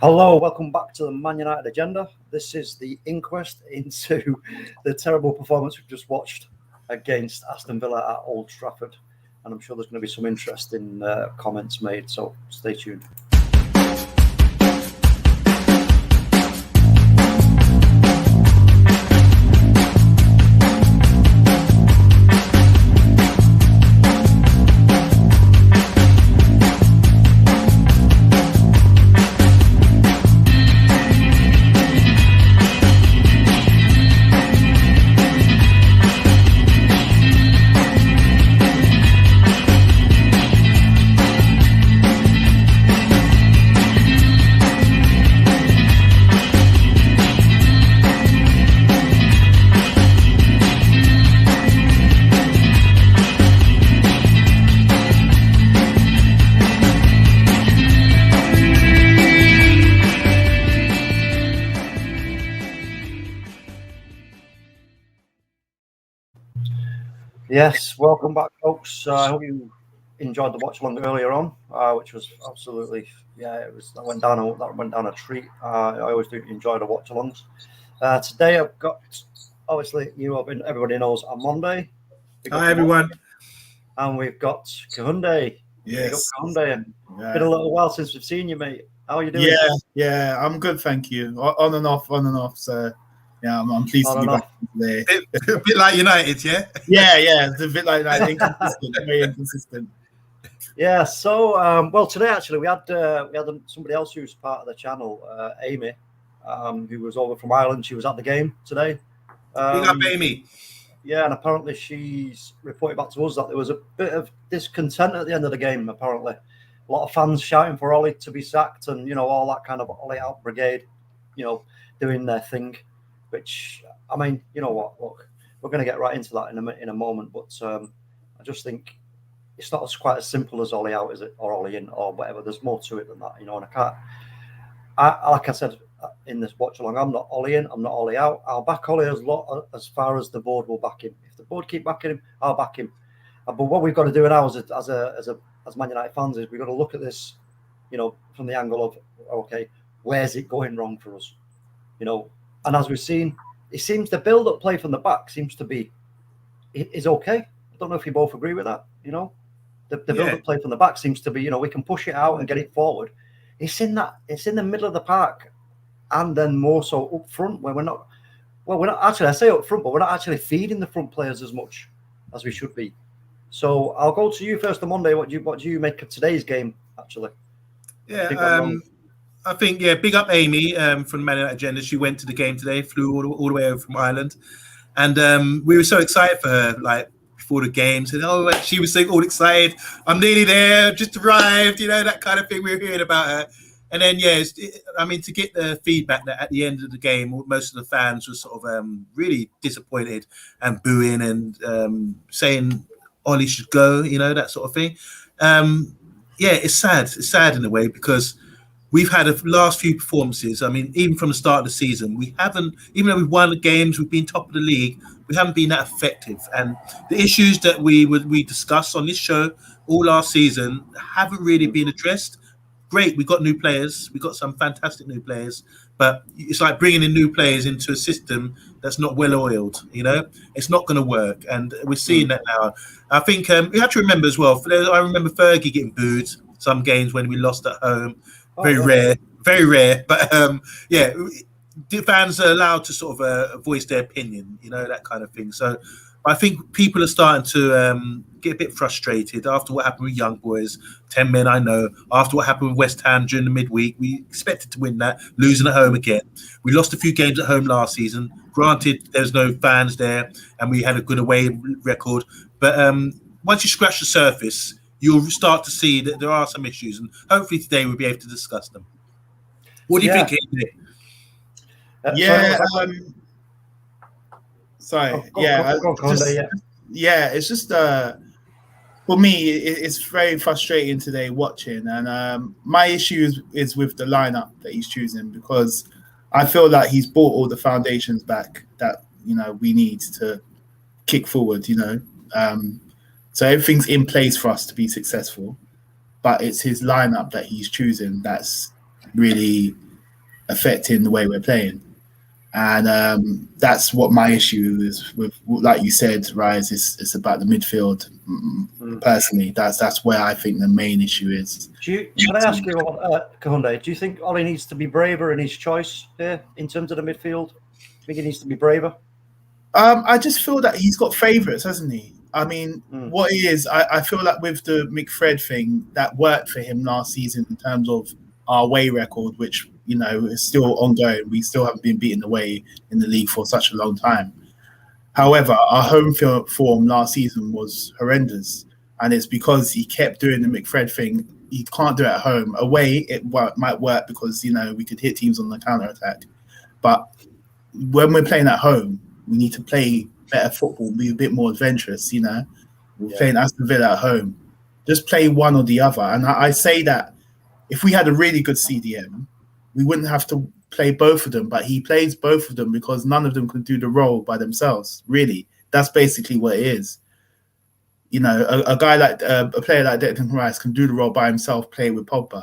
Hello, welcome back to the Man United Agenda. This is the inquest into the terrible performance we've just watched against Aston Villa at Old Trafford. And I'm sure there's going to be some interesting comments made, so stay tuned. Yes, welcome back, folks. I hope you enjoyed the watch along earlier on, which was absolutely, that went down a treat. I always do enjoy the watch alongs. Today I've got, obviously, everybody knows OMONDI. Hi everyone. And we've got Kahunde. Yes. Kahunde. It's been a little while since we've seen you, mate. How are you doing? Yeah, I'm good, thank you. On and off. So yeah, I'm pleased to be back today. A bit like United, yeah? Yeah, it's a bit like that. Inconsistent, very inconsistent. Yeah, so, well, today actually we had somebody else who's part of the channel, Amy, who was over from Ireland. She was at the game today. Big up, Amy. Yeah, and apparently she's reported back to us that there was a bit of discontent at the end of the game, apparently. A lot of fans shouting for Ollie to be sacked and, all that kind of Ollie out brigade, doing their thing. Which, I mean, you know what? Look, we're going to get right into that in a moment. But I just think it's not quite as simple as Ollie out, is it? Or Ollie in, or whatever. There's more to it than that, And like I said in this watch along, I'm not Ollie in, I'm not Ollie out. I'll back Ollie as far as the board will back him. If the board keep backing him, I'll back him. But what we've got to do now as Man United fans is we've got to look at this, from the angle of, okay, where's it going wrong for us? And as we've seen, it seems the build-up play from the back seems to be is okay. I don't know if you both agree with that. The build-up play from the back seems to be, we can push it out and get it forward. It's in the middle of the park, and then more so up front where we're not actually. I say up front, but we're not actually feeding the front players as much as we should be. So I'll go to you first on Monday. What do you make of today's game? Actually, I think, big up Amy from the Man United Agenda. She went to the game today, flew all the way over from Ireland. And we were so excited for her, like, before the game. Said, she was so all excited. I'm nearly there, just arrived, that kind of thing we were hearing about her. And then, to get the feedback that at the end of the game, most of the fans were sort of really disappointed and booing and saying Ollie should go, that sort of thing. It's sad. It's sad in a way because we've had the last few performances. I mean, even from the start of the season, we haven't, even though we've won the games, we've been top of the league, we haven't been that effective. And the issues that we discussed on this show all last season haven't really been addressed. Great, we got new players. We got some fantastic new players. But it's like bringing in new players into a system that's not well-oiled, It's not going to work. And we're seeing that now. I think we have to remember as well, I remember Fergie getting booed some games when we lost at home. Very rare. But the fans are allowed to sort of voice their opinion, that kind of thing. So I think people are starting to get a bit frustrated after what happened with Young Boys, 10 men I know, after what happened with West Ham during the midweek. We expected to win that, losing at home again. We lost a few games at home last season. Granted, there's no fans there, and we had a good away record. But once you scratch the surface, you'll start to see that there are some issues, and hopefully today we'll be able to discuss them. What do you think, AJ? It's just for me, it's very frustrating today watching, and my issue is with the lineup that he's choosing, because I feel like he's brought all the foundations back that we need to kick forward. So everything's in place for us to be successful, but it's his lineup that he's choosing that's really affecting the way we're playing. And that's what my issue is with, like you said, Rise. It's about the midfield. Personally, that's where I think the main issue is. Can I ask you, Kahunde, do you think Ollie needs to be braver in his choice here in terms of the midfield? I think he needs to be braver. I just feel that he's got favourites, hasn't he? I mean, what he is, I feel like with the McFred thing, that worked for him last season in terms of our away record, which, you know, is still ongoing. We still haven't been beaten away in the league for such a long time. However, our home form last season was horrendous, and it's because he kept doing the McFred thing. He can't do it at home. Away, it might work because, you know, we could hit teams on the counter-attack. But when we're playing at home, we need to play better football, be a bit more adventurous, you know. We're playing Aston Villa at home. Just play one or the other. And I say that if we had a really good CDM, we wouldn't have to play both of them. But he plays both of them because none of them can do the role by themselves, really. That's basically what it is. You know, a guy like a player like Declan Rice can do the role by himself, play with Pogba.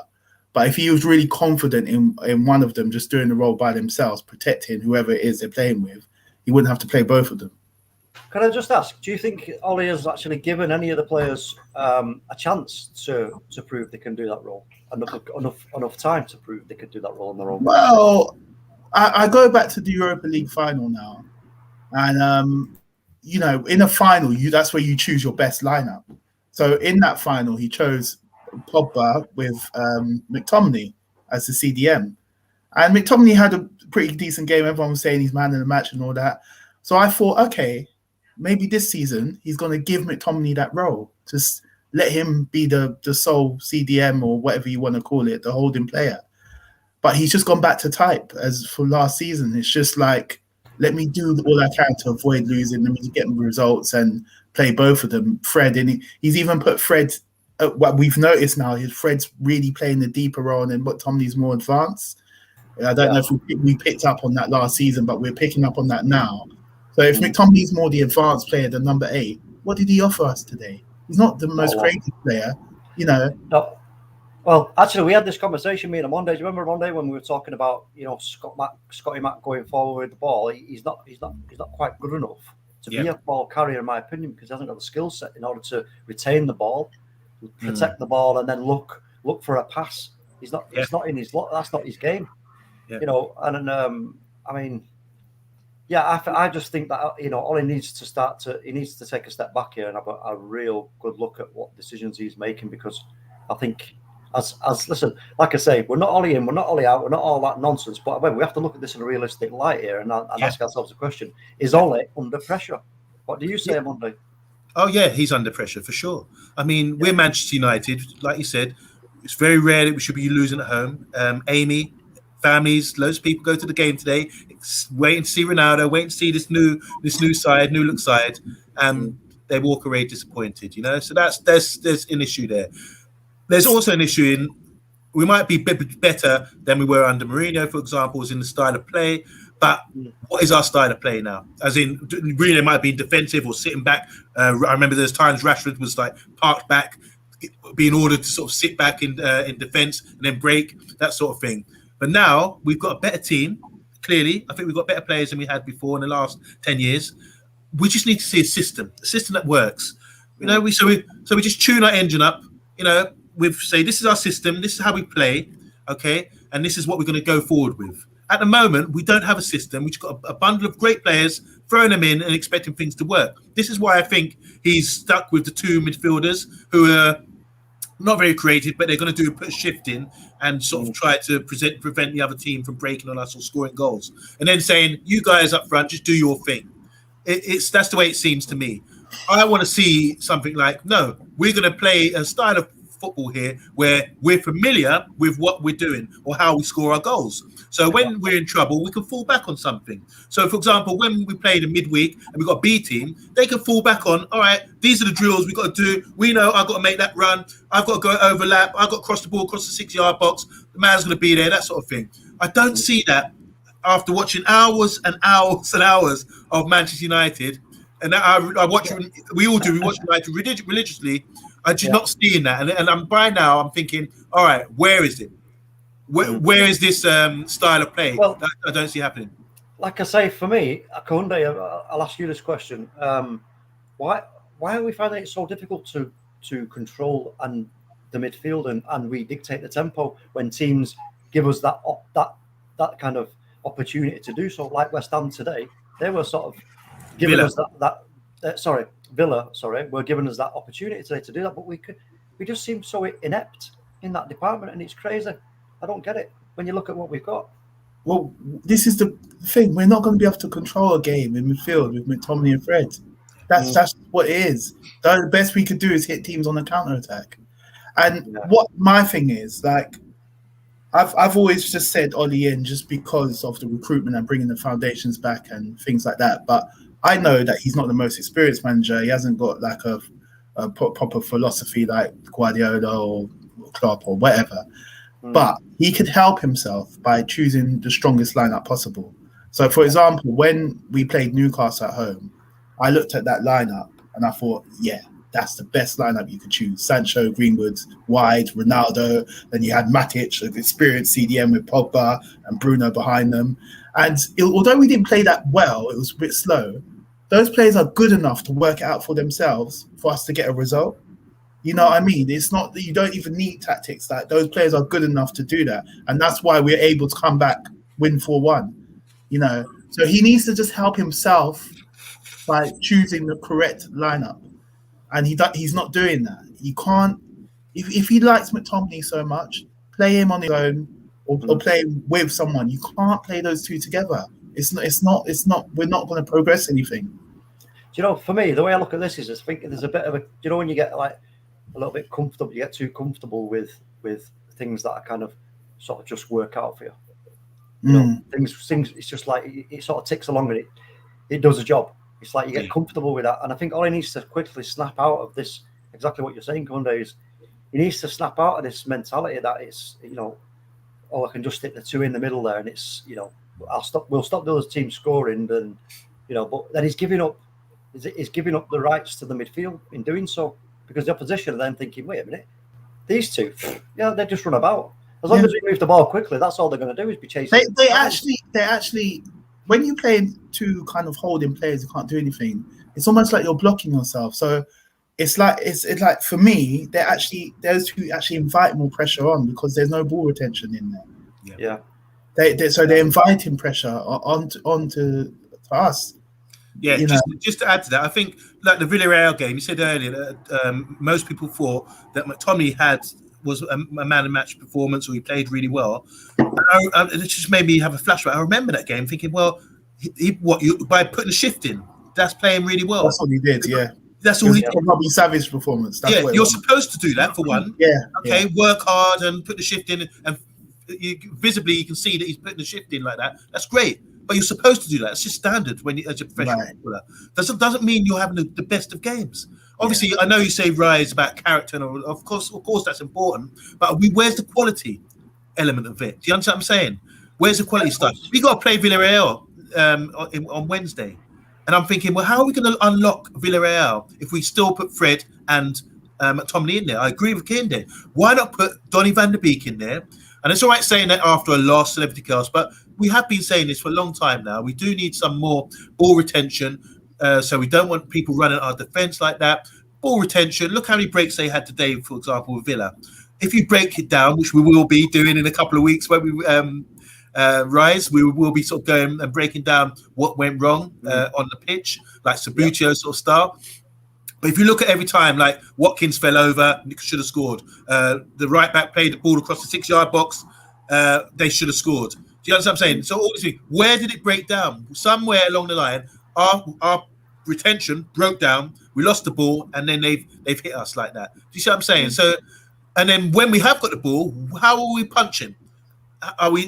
But if he was really confident in one of them just doing the role by themselves, protecting whoever it is they're playing with, he wouldn't have to play both of them. Can I just ask, do you think Ollie has actually given any of the players a chance to prove they can do that role? Enough time to prove they could do that role on their own? Well, I go back to the Europa League final now. And, you know, in a final, that's where you choose your best lineup. So in that final, he chose Pogba with McTominay as the CDM. And McTominay had a pretty decent game. Everyone was saying he's man of the match and all that. So I thought, okay, maybe this season he's going to give McTominay that role. Just let him be the sole CDM or whatever you want to call it, the holding player. But he's just gone back to type as for last season. It's just like, let me do all I can to avoid losing. Let me get results and play both of them. Fred, and he's even put Fred, what we've noticed now is Fred's really playing the deeper role and McTominay's more advanced. I don't know if we picked up on that last season, but we're picking up on that now. So if McTominay's more the advanced player than number 8, what did he offer us today? He's not the most creative player, you know. No. Well, actually, we had this conversation, me and Monday. Do you remember Monday when we were talking about, you know, Scotty Mack going forward with the ball? He's not quite good enough to be a ball carrier, in my opinion, because he hasn't got the skill set in order to retain the ball, protect the ball, and then look for a pass. He's not in his. That's not his game. Yeah. You know, and I mean, I just think that, you know, Ollie needs to take a step back here and have a real good look at what decisions he's making, because I think as listen, like I say, we're not Ollie in, we're not Ollie out, we're not all that nonsense, but we have to look at this in a realistic light here and ask ourselves a question: is Ollie under pressure? What do you say, Monday? Oh yeah, he's under pressure for sure. I mean, we're Manchester United, like you said. It's very rare that we should be losing at home. Amy. Families, loads of people go to the game today, waiting to see Ronaldo, waiting to see this new side, new look side, and they walk away disappointed. You know, so there's an issue there. There's also an issue in we might be better than we were under Mourinho, for example, in the style of play. But what is our style of play now? As in, Mourinho might be defensive or sitting back. I remember there's times Rashford was like parked back, being ordered to sort of sit back in defence and then break, that sort of thing. But now we've got a better team, clearly. I think we've got better players than we had before in the last 10 years. We just need to see a system that works. You know, we just tune our engine up, you know, say this is our system, this is how we play, okay, and this is what we're going to go forward with. At the moment, we don't have a system. We've got a bundle of great players, throwing them in and expecting things to work. This is why I think he's stuck with the two midfielders who are not very creative, but they're going to put a shift in and sort of try to prevent the other team from breaking on us or scoring goals. And then saying, you guys up front, just do your thing. That's the way it seems to me. I want to see something like, no, we're going to play a style of football here where we're familiar with what we're doing or how we score our goals. So when we're in trouble, we can fall back on something. So, for example, when we play the midweek and we've got a B team, they can fall back on, all right, these are the drills we've got to do. We know I've got to make that run. I've got to go overlap. I've got to cross the ball, across the 6-yard box. The man's going to be there, that sort of thing. I don't see that after watching hours and hours and hours of Manchester United. And I watch, we all do, we watch United religiously. I'm just not seeing that. And by now, I'm thinking, all right, where is it? Where is this style of play? Well, that I don't see happening. Like I say, for me, Akonde, I'll ask you this question: why are we finding it so difficult to control and the midfield and we dictate the tempo when teams give us that kind of opportunity to do so? Like West Ham today, they were sort of giving us Villa, were giving us that opportunity today to do that, but we just seem so inept in that department, and it's crazy. I don't get it when you look at what we've got. Well, this is the thing. We're not going to be able to control a game in midfield with McTominay and Fred. That's what it is. The best we could do is hit teams on the counter attack. And what my thing is, like, I've always just said Ollie in just because of the recruitment and bringing the foundations back and things like that. But I know that he's not the most experienced manager. He hasn't got like a proper philosophy like Guardiola or Klopp or whatever. But he could help himself by choosing the strongest lineup possible. So, for example, when we played Newcastle at home, I looked at that lineup and I thought, yeah, that's the best lineup you could choose. Sancho, Greenwood, wide, Ronaldo. Then you had Matic, an experienced CDM with Pogba and Bruno behind them. And although we didn't play that well, it was a bit slow. Those players are good enough to work it out for themselves for us to get a result. You know what I mean? It's not that you don't even need tactics. Like, those players are good enough to do that. And that's why we're able to come back, win 4-1. You know, so he needs to just help himself by choosing the correct lineup. And he's not doing that. You can't, if he likes McTominay so much, play him on his own or play him with someone. You can't play those two together. It's not, we're not going to progress anything. Do you know, for me, the way I look at this is I think there's a bit of when you get like a little bit comfortable, you get too comfortable with things that are kind of sort of just work out for you. You know, things. It's just like it sort of ticks along and it does a job. It's like you get comfortable with that, and I think all he needs to quickly snap out of this, exactly what you're saying, Kunde, is he needs to snap out of this mentality that it's, you know, I can just stick the two in the middle there, and it's, you know, we'll stop those teams scoring, and you know, but then he's giving up the rights to the midfield in doing so. Because the opposition are then thinking, wait a minute, these two, they just run about. As long as we move the ball quickly, that's all they're going to do is be chasing. They actually, when you play two kind of holding players who can't do anything, it's almost like you're blocking yourself. So it's like for me, those two actually invite more pressure on because there's no ball retention in there. Yeah. They're inviting pressure onto us. Yeah, just to add to that, I think like the Villarreal game, you said earlier that most people thought that McTominay was a man of match performance, or he played really well. And it just made me have a flashback. I remember that game thinking, well, by putting a shift in, that's playing really well. That's what he did, yeah. That's all he did. Probably Savage performance. That's you're supposed to do that for one. Yeah. Okay, work hard and put the shift in, and visibly you can see that he's putting the shift in like that. That's great. But you're supposed to do that. It's just standard when as a professional footballer. Doesn't mean you're having the best of games. Obviously, I know you say rise about character, and of course that's important. But where's the quality element of it? Do you understand what I'm saying? Where's the quality stuff? We got to play Villarreal on Wednesday, and I'm thinking, well, how are we going to unlock Villarreal if we still put Fred and McTominay in there? I agree with Kinde. Why not put Donny van der Beek in there? And it's all right saying that after a loss and everything else, but we have been saying this for a long time now. We do need some more ball retention. So we don't want people running our defence like that. Ball retention. Look how many breaks they had today, for example, with Villa. If you break it down, which we will be doing in a couple of weeks when we rise, we will be sort of going and breaking down what went wrong on the pitch, like Sabutio sort of style. But if you look at every time, like Watkins fell over, should have scored. The right back played the ball across the 6-yard box, they should have scored. Do you understand what I'm saying? So obviously, where did it break down? Somewhere along the line, our retention broke down. We lost the ball, and then they've hit us like that. Do you see what I'm saying? So, and then when we have got the ball, how are we punching? Are we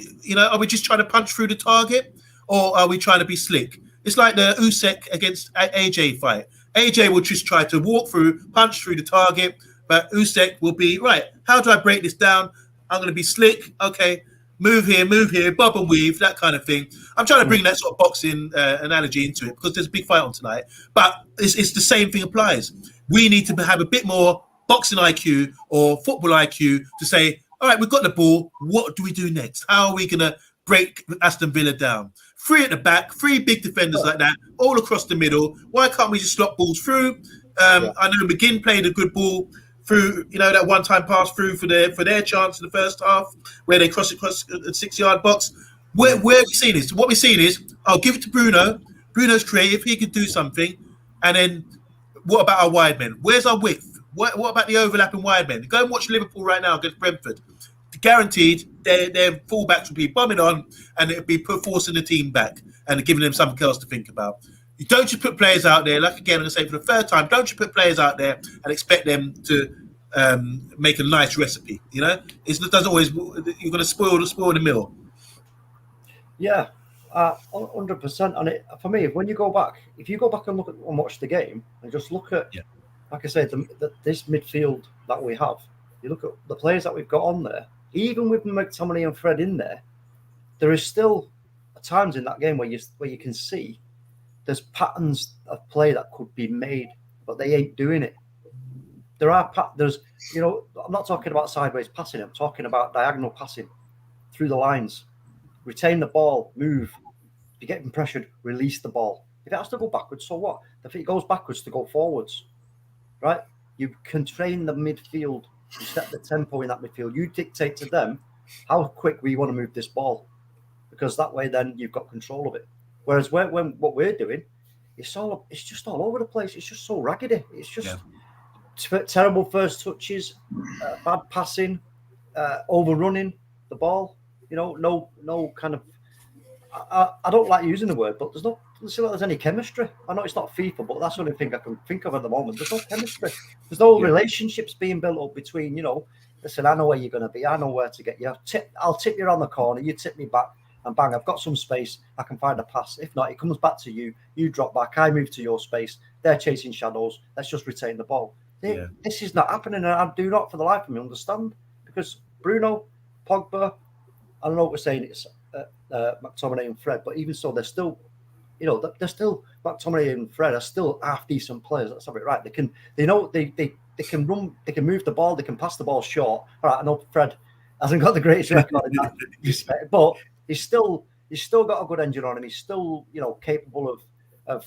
just trying to punch through the target, or are we trying to be slick? It's like the Usyk against AJ fight. AJ will just try to walk through, punch through the target, but Usyk will be, right, how do I break this down? I'm going to be slick. Okay, move here, bob and weave, that kind of thing. I'm trying to bring that sort of boxing analogy into it because there's a big fight on tonight. But it's the same thing applies. We need to have a bit more boxing IQ or football IQ to say, all right, we've got the ball. What do we do next? How are we going to break Aston Villa down? 3 at the back, 3 big defenders like that, all across the middle. Why can't we just slot balls through? I know McGinn played a good ball through, that one-time pass through for their chance in the first half, where they crossed across the 6-yard box. Where have we seen this? What we've seen is, I'll give it to Bruno. Bruno's creative. He can do something. And then what about our wide men? Where's our width? What about the overlapping wide men? Go and watch Liverpool right now against Brentford. Guaranteed, their fullbacks will be bombing on, and it'll be forcing the team back and giving them something else to think about. You don't just put players out there, like again, I'm going to say for the third time, don't you put players out there and expect them to make a nice recipe. It doesn't always. You're going to spoil the meal. Yeah, 100%. And for me, if you go back and look at and watch the game and just look at, like I said, this midfield that we have, you look at the players that we've got on there. Even with McTominay and Fred in there is still times in that game where you can see there's patterns of play that could be made, but they ain't doing it. There's I'm not talking about sideways passing. I'm talking about diagonal passing through the lines. Retain the ball, move. If you're getting pressured, release the ball. If it has to go backwards, so what? If it goes backwards, to go forwards, right? You can train the midfield. You set the tempo in that midfield. You dictate to them how quick we want to move this ball, because that way then you've got control of it. Whereas when what we're doing, it's just all over the place. It's just so raggedy. It's just terrible first touches, bad passing, overrunning the ball. No kind of. I don't like using the word, but doesn't seem like there's any chemistry. I know it's not FIFA, but that's the only thing I can think of at the moment. There's no chemistry. There's no relationships being built up between, listen, I know where you're going to be. I know where to get you. I'll tip you around the corner. You tip me back, and bang, I've got some space. I can find a pass. If not, it comes back to you. You drop back. I move to your space. They're chasing shadows. Let's just retain the ball. This is not happening, and I do not for the life of me understand, because Bruno, Pogba, I don't know what we're saying. It's McTominay and Fred, but even so, they're still, McTominay and Fred are still half decent players. Let's have it right. They can run, they can move the ball, they can pass the ball short. All right, I know Fred hasn't got the greatest record in that respect, but he's still got a good engine on him. He's still, capable of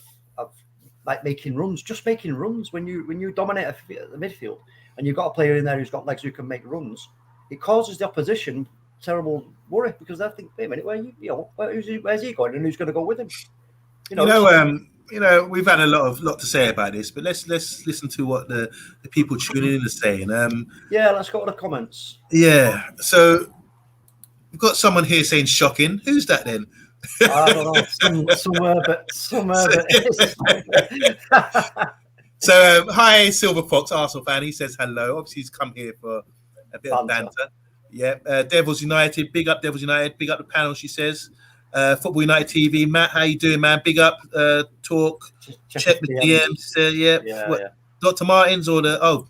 like making runs, just making runs. When you dominate the midfield and you've got a player in there who's got legs who can make runs, it causes the opposition terrible worry, because they think, wait a minute, where's he going and who's going to go with him? We've had a lot to say about this, but let's listen to what the people tuning in are saying. Let's go to the comments. Yeah, so we've got someone here saying shocking. Who's that then? I don't know, somewhere. So hi, Silver Fox, Arsenal fan. He says hello. Obviously, he's come here for a bit of banter. Yeah, Devils United, big up Devils United, big up the panel, she says. Football United TV, Matt, how you doing, man? Big up, talk, check the DMs. Dr. Martins or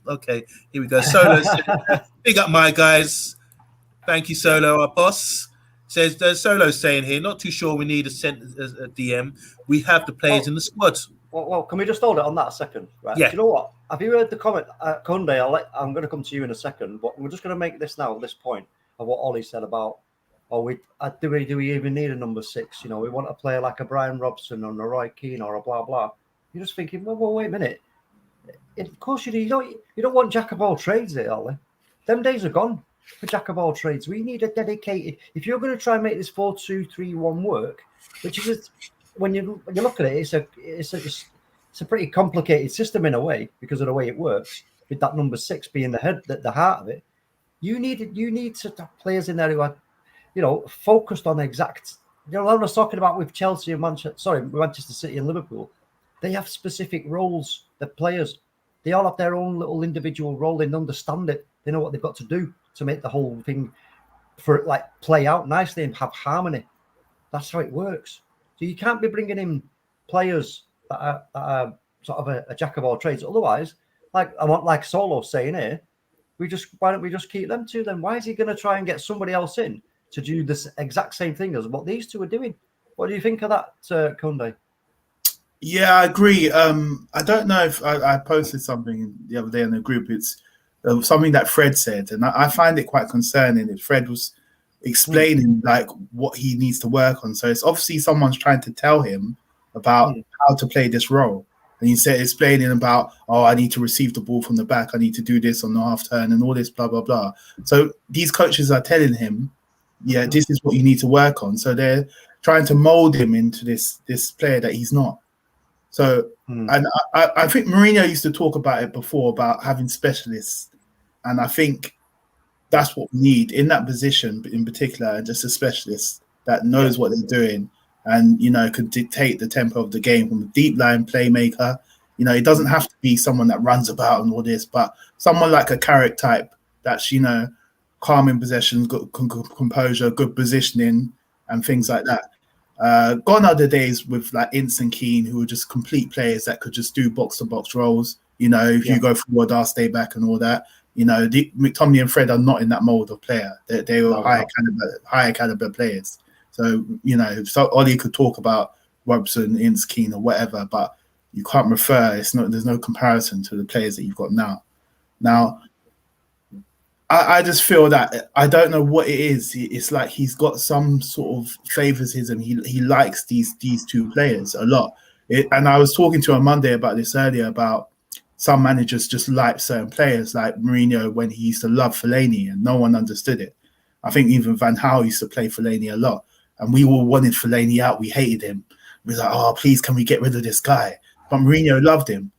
okay, here we go. Solo, big up my guys. Thank you, Solo, our boss. Says there's Solo saying here, not too sure we need a DM. We have the players in the squad. Well, can we just hold it on that a second? Right? Yeah. Do you know what? Have you heard the comment, Kunde? I'm going to come to you in a second, but we're just going to make this point of what Ollie said about, do we even need a number 6? We want to play like a Brian Robson or a Roy Keane or a blah blah. You're just thinking, well, wait a minute. Of course you do. You don't want jack of all trades here, Ollie. Them days are gone for jack of all trades. We need a dedicated. If you're going to try and make this 4-2-3-1 work, which is when you look at it, it's a pretty complicated system in a way because of the way it works. With that number 6 being the heart of it, you need to have players in there who are, focused on exact. I was talking about with Chelsea and Manchester City and Liverpool. They have specific roles. The players, they all have their own little individual role. They understand it. They know what they've got to do to make the whole thing play out nicely and have harmony. That's how it works. So you can't be bringing in players that are sort of a jack of all trades. Otherwise, like Solo saying here, why don't we just keep them two then? Why is he going to try and get somebody else in to do this exact same thing as what these two are doing? What do you think of that, Kunde? Yeah, I agree. I don't know if I posted something the other day in the group. It's something that Fred said, and I find it quite concerning. That Fred was explaining like what he needs to work on. So it's obviously someone's trying to tell him about how to play this role. And he said, explaining about, oh, I need to receive the ball from the back. I need to do this on the half turn and all this, blah, blah, blah. So these coaches are telling him, yeah, this is what you need to work on. So they're trying to mold him into this player that he's not. So, and I think Mourinho used to talk about it before, about having specialists. And I think that's what we need in that position in particular, and just a specialist that knows what they're doing and, you know, could dictate the tempo of the game from a deep line playmaker. You know, it doesn't have to be someone that runs about and all this, but someone like a Carrick type that's, you know, calm in possession, good composure, good positioning and things like that. Gone are the days with like Ince and Keane, who were just complete players that could just do box-to-box roles. You know, if you go forward, I'll stay back and all that. You know, McTominay and Fred are not in that mold of player. They were higher caliber players. So, you know, so Ollie could talk about Robson, Ince, Keane or whatever, but you can't refer. There's no comparison to the players that you've got now. Now, I just feel that I don't know what it is. It's like he's got some sort of favoritism. He likes these two players a lot. And I was talking to him on Monday about this earlier, about some managers just like certain players, like Mourinho when he used to love Fellaini and no one understood it. I think even Van Gaal used to play Fellaini a lot. And we all wanted Fellaini out. We hated him. We was like, oh, please, can we get rid of this guy? But Mourinho loved him.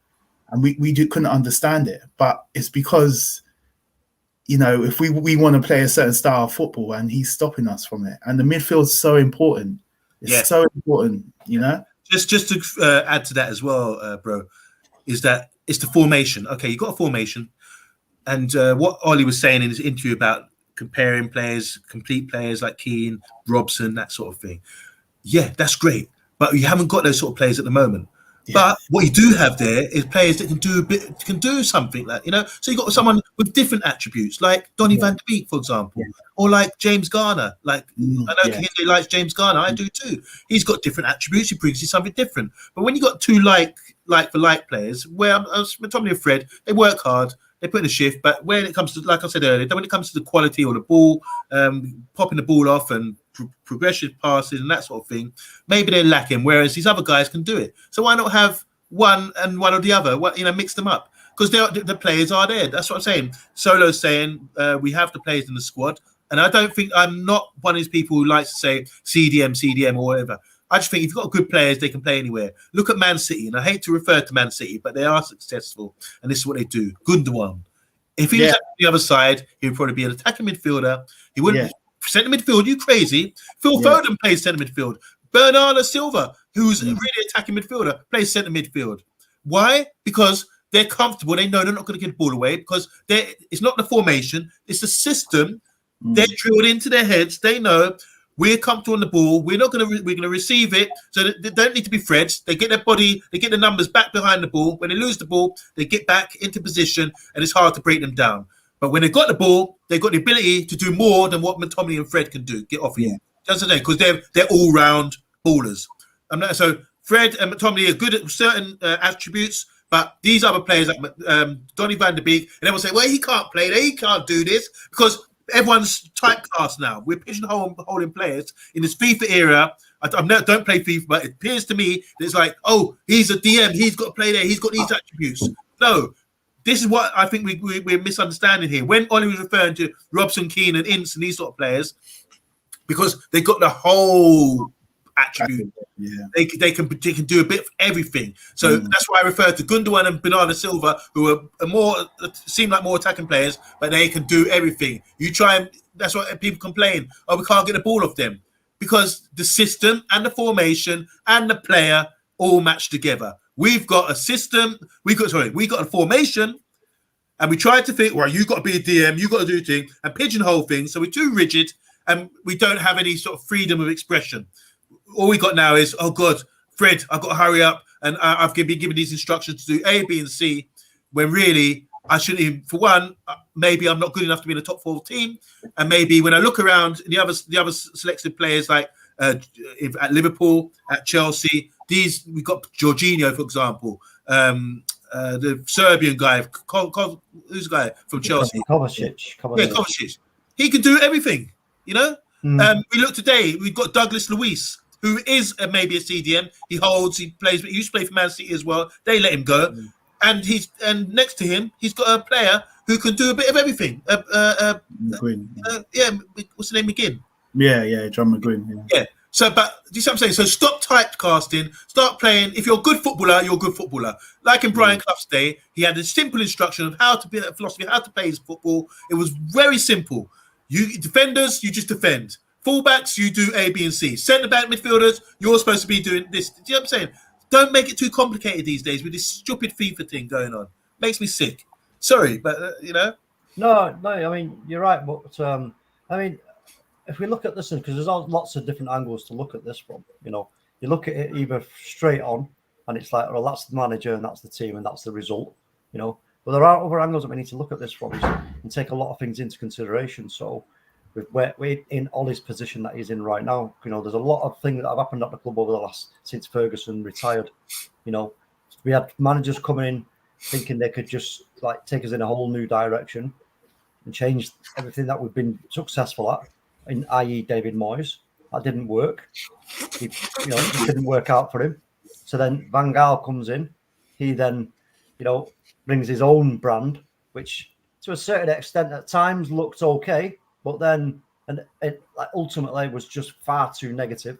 And we couldn't understand it. But it's because, you know, if we want to play a certain style of football and he's stopping us from it. And the midfield's so important. It's so important, you know? Just to add to that as well, bro, is that it's the formation. Okay, you got a formation. And what Ollie was saying in his interview about comparing players, complete players like Keane, Robson, that sort of thing. Yeah, that's great. But you haven't got those sort of players at the moment. Yeah. But what you do have there is players that can do something like, you know. So you got someone with different attributes, like Donny van de Beek, for example, or like James Garner. Like I know Kehinde likes James Garner, I do too. He's got different attributes. He brings you something different. But when you got two like for like players, where McTominay and Fred, they work hard, they put in a shift. But when it comes to, like I said earlier, when it comes to the quality or the ball, popping the ball off and progressive passes and that sort of thing, maybe they're lacking, whereas these other guys can do it. So why not have one or the other? You know, mix them up, because the players are there. That's what I'm saying. Solo's saying we have the players in the squad, and I don't think, I'm not one of these people who likes to say CDM or whatever. I just think if you've got good players, they can play anywhere. Look at Man City, and I hate to refer to Man City, but they are successful, and this is what they do. Gundogan. If he was at the other side, he would probably be an attacking midfielder. He wouldn't. Centre midfield, you crazy? Phil Foden plays centre midfield. Bernardo Silva, who's a really attacking midfielder, plays centre midfield. Why? Because they're comfortable. They know they're not going to get the ball away, because it's not the formation, it's the system. They're drilled into their heads. They know we're comfortable on the ball. We're going to receive it. So they don't need to be Freds. They get their body, they get the numbers back behind the ball. When they lose the ball, they get back into position, and it's hard to break them down. But when they've got the ball, they've got the ability to do more than what McTominay and Fred can do. Get off you. That's the thing, because they're all-round ballers. So Fred and McTominay are good at certain attributes, but these other players like Donny van de Beek, and everyone say, well, he can't play there, he can't do this, because everyone's typecast now. We're pigeonholing players in this FIFA era. I don't play FIFA, but it appears to me that it's like, oh, he's a DM, he's got to play there, he's got these attributes. No. This is what I think we're misunderstanding here. When Ollie was referring to Robson, Keane and Ince and these sort of players, because they got the whole attribute. They can do a bit of everything. So that's why I refer to Gundogan and Bernardo Silva, who seem like more attacking players, but they can do everything. You try and that's what people complain. Oh, we can't get the ball off them, because the system and the formation and the player all match together. We've got a system, we got a formation, and we tried to think, well, you've got to be a DM, you've got to do things, and pigeonhole things, so we're too rigid, and we don't have any sort of freedom of expression. All we got now is, oh, God, Fred, I've got to hurry up, and I've been given these instructions to do A, B, and C, when really, I shouldn't even, for one, maybe I'm not good enough to be in a top 4 team, and maybe when I look around, the other selected players, like at Liverpool, at Chelsea, we've got Jorginho, for example, the Serbian guy, who's the guy from Chelsea? Kovacic. Yeah, Kovacic. He can do everything, you know. We look today. We've got Douglas Luiz, who is maybe a CDM. He plays, but he used to play for Man City as well. They let him go, and next to him, he's got a player who can do a bit of everything. McGuinn. What's the name again? Yeah, John McGuinn. Yeah. So, but do you see what I'm saying? So stop typecasting. Start playing. If you're a good footballer, you're a good footballer. Like in Brian Clough's day, he had a simple instruction of how to be a philosophy, how to play his football. It was very simple. You defenders, you just defend. Fullbacks, you do A, B, and C. Centre back midfielders, you're supposed to be doing this. Do you know what I'm saying? Don't make it too complicated these days with this stupid FIFA thing going on. Makes me sick. Sorry, but you know. No. I mean, you're right, but I mean, if we look at this, because there's lots of different angles to look at this from. You know, you look at it either straight on, and it's like, well, that's the manager, and that's the team, and that's the result. You know, but there are other angles that we need to look at this from and take a lot of things into consideration. So, we're in Ollie's position that he's in right now. You know, there's a lot of things that have happened at the club over the since Ferguson retired. You know, we had managers coming in thinking they could just like take us in a whole new direction and change everything that we've been successful at, i.e. David Moyes. That didn't work. It didn't work out for him. So then Van Gaal comes in. He then, brings his own brand, which to a certain extent at times looked okay, but then ultimately was just far too negative,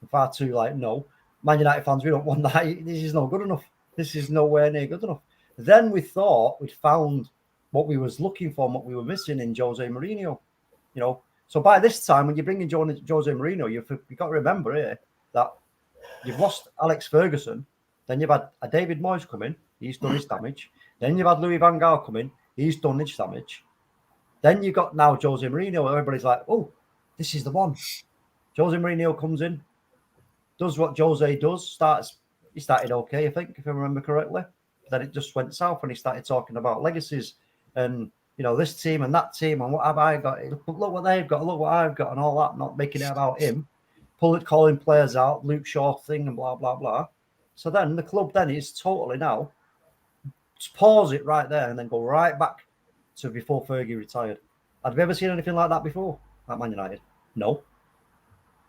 far too no. Man United fans, we don't want that. This is not good enough. This is nowhere near good enough. Then we thought we'd found what we was looking for and what we were missing in Jose Mourinho. So by this time, when you bring in Jose Mourinho, you've got to remember here that you've lost Alex Ferguson. Then you've had a David Moyes come in. He's done his damage. Then you've had Louis van Gaal come in. He's done his damage. Then you've got now Jose Mourinho. Everybody's like, oh, this is the one. Jose Mourinho comes in, does what Jose does. He started okay, I think, if I remember correctly. Then it just went south when he started talking about legacies and, this team and that team and what have I got. Look what they've got, look what I've got and all that, not making it about him. Calling players out, Luke Shaw thing and blah, blah, blah. So then the club then is totally now, just pause it right there and then go right back to before Fergie retired. Have you ever seen anything like that before at Man United? No.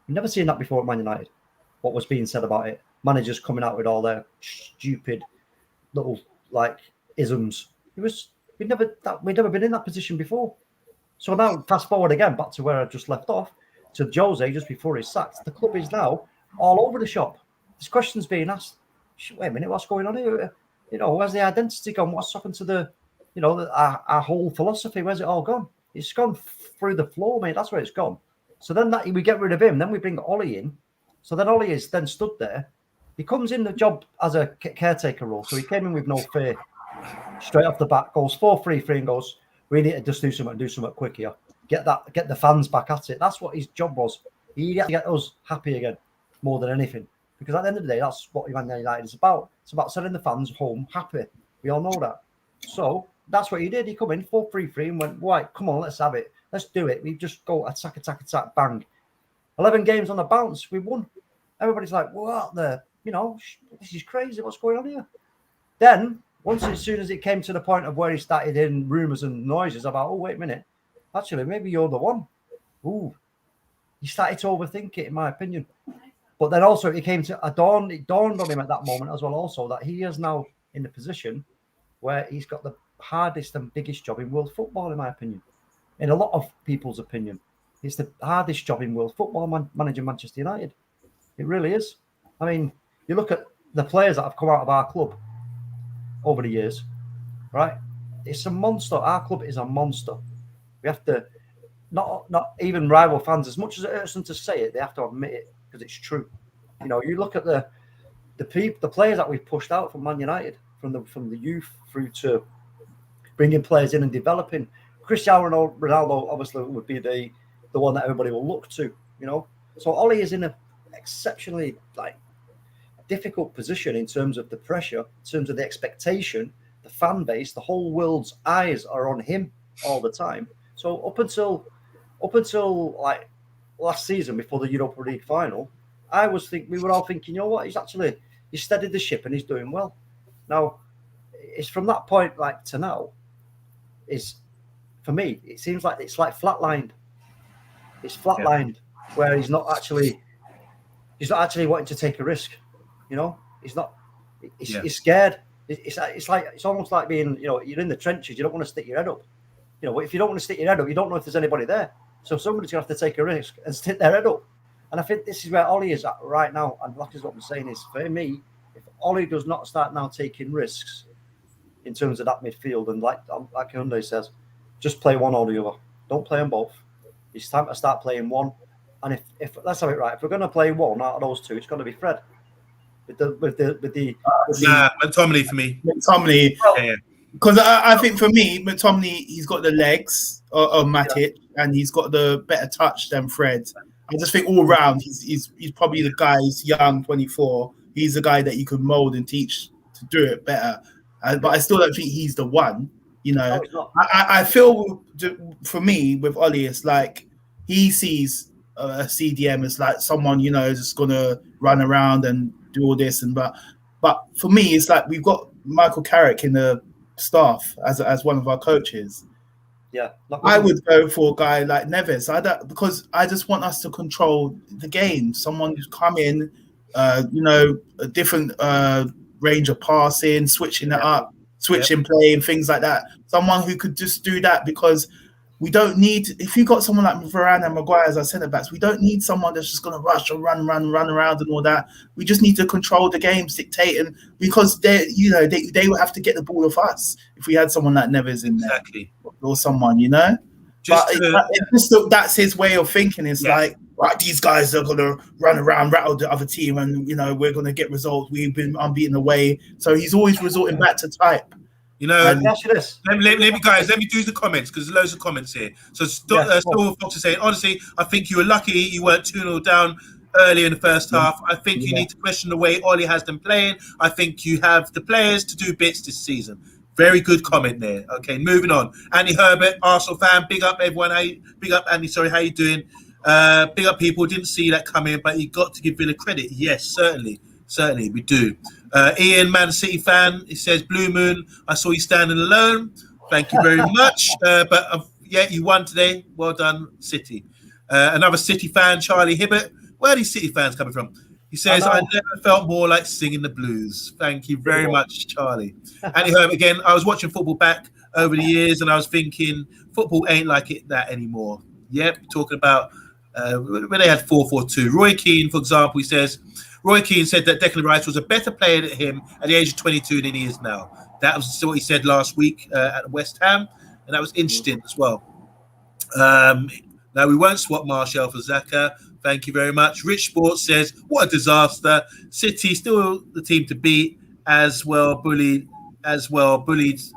You've never seen that before at Man United. What was being said about it. Managers coming out with all their stupid little isms. We'd never been in that position before. So now fast forward again back to where I just left off to Jose just before he's sacked. The club is now all over the shop. There's questions being asked. Wait a minute, what's going on here? Where's the identity gone? What's happened to our whole philosophy? Where's it all gone? It's gone through the floor, mate. That's where it's gone. So then we get rid of him. Then we bring Ollie in. So then Ollie is then stood there. He comes in the job as a caretaker role. So he came in with no fear. Straight off the bat, goes 4-3-3 and goes, we need to just do something quick here. Get the fans back at it. That's what his job was. He had to get us happy again more than anything. Because at the end of the day, that's what Man United is about. It's about sending the fans home happy. We all know that. So that's what he did. He come in 4-3-3 and went, right, come on, let's have it. Let's do it. We just go attack, bang. 11 games on the bounce. We won. Everybody's like, what the? This is crazy. What's going on here? Then, as soon as it came to the point of where he started hearing rumours and noises about, oh, wait a minute. Actually, maybe you're the one. Ooh. He started to overthink it, in my opinion. But then also it dawned on him at that moment as well also that he is now in the position where he's got the hardest and biggest job in world football, in my opinion. In a lot of people's opinion. It's the hardest job in world football, managing Manchester United. It really is. I mean, you look at the players that have come out of our club over the years, right? It's a monster. Our club is a monster. We have to, not even rival fans, as much as it hurts them to say it, they have to admit it because it's true. You look at the players that we've pushed out from Man United, from the youth through to bringing players in and developing. Cristiano Ronaldo obviously would be the one that everybody will look to. So Ollie is in an exceptionally difficult position in terms of the pressure, in terms of the expectation, the fan base, the whole world's eyes are on him all the time. So up until last season before the Europa League final, we were all thinking, you know what, he's steadied the ship and he's doing well. Now, it's from that point like to now. Is for me, it seems like it's like flatlined. It's flatlined where he's not actually wanting to take a risk. You know, he's not. He's scared. It's almost like being, you know, you're in the trenches. You don't want to stick your head up. You know, if you don't want to stick your head up, you don't know if there's anybody there. So somebody's gonna have to take a risk and stick their head up. And I think this is where Ollie is at right now. And like what I'm saying is, for me, if Ollie does not start now taking risks in terms of that midfield, and like Hyundai says, just play one or the other. Don't play them both. It's time to start playing one. And if let's have it right, if we're going to play one out of those two, it's going to be Fred. With the McTominay for me. McTominay. Because I think for me, McTominay, he's got the legs of Matic, and he's got the better touch than Fred. I just think all round, he's probably the guy. He's young, 24. He's the guy that you could mold and teach to do it better. But I still don't think he's the one. You know, I feel for me with Ollie, it's like he sees a CDM as like someone, you know, just gonna run around and do all this, but for me, it's like we've got Michael Carrick in the staff as one of our coaches. Yeah, I would go for a guy like Neves. Because I just want us to control the game. Someone who's come in, you know, a different range of passing, switching it up, switching play and things like that. Someone who could just do that, because we don't need, if you got someone like Varane and Maguire as our centre backs, we don't need someone that's just going to rush or run around and all that. We just need to control the game, dictate, and because they would have to get the ball off us if we had someone like Neves in there, or someone, you know. That's his way of thinking. It's like, right, these guys are going to run around, rattle the other team, and you know we're going to get results. We've been unbeaten away, so he's always resorting back to type. You know, let me do the comments, because there's loads of comments here. So Storm Fox is saying, honestly, I think you were lucky you weren't 2-0 down early in the first half. I think you need to question the way Ollie has them playing. I think you have the players to do bits this season. Very good comment there. Okay, moving on. Andy Herbert, Arsenal fan, big up everyone. Big up Andy. Sorry, how you doing? Big up people. Didn't see that coming, but you got to give Villa credit. Yes, certainly we do. Ian, Man City fan, he says, Blue Moon, I saw you standing alone. Thank you very much. But you won today. Well done, City. Another City fan, Charlie Hibbert. Where are these City fans coming from? He says, I never felt more like singing the blues. Thank you very much, Charlie. Andy Herbert again, I was watching football back over the years, and I was thinking, football ain't like that anymore. Yep, talking about when they had 4-4-2. Roy Keane, for example, he says, Roy Keane said that Declan Rice was a better player than him at the age of 22 than he is now. That was what he said last week at West Ham, and that was interesting as well. Now, we won't swap Martial for Xhaka. Thank you very much. Rich Sports says, what a disaster. City still the team to beat, as well bullied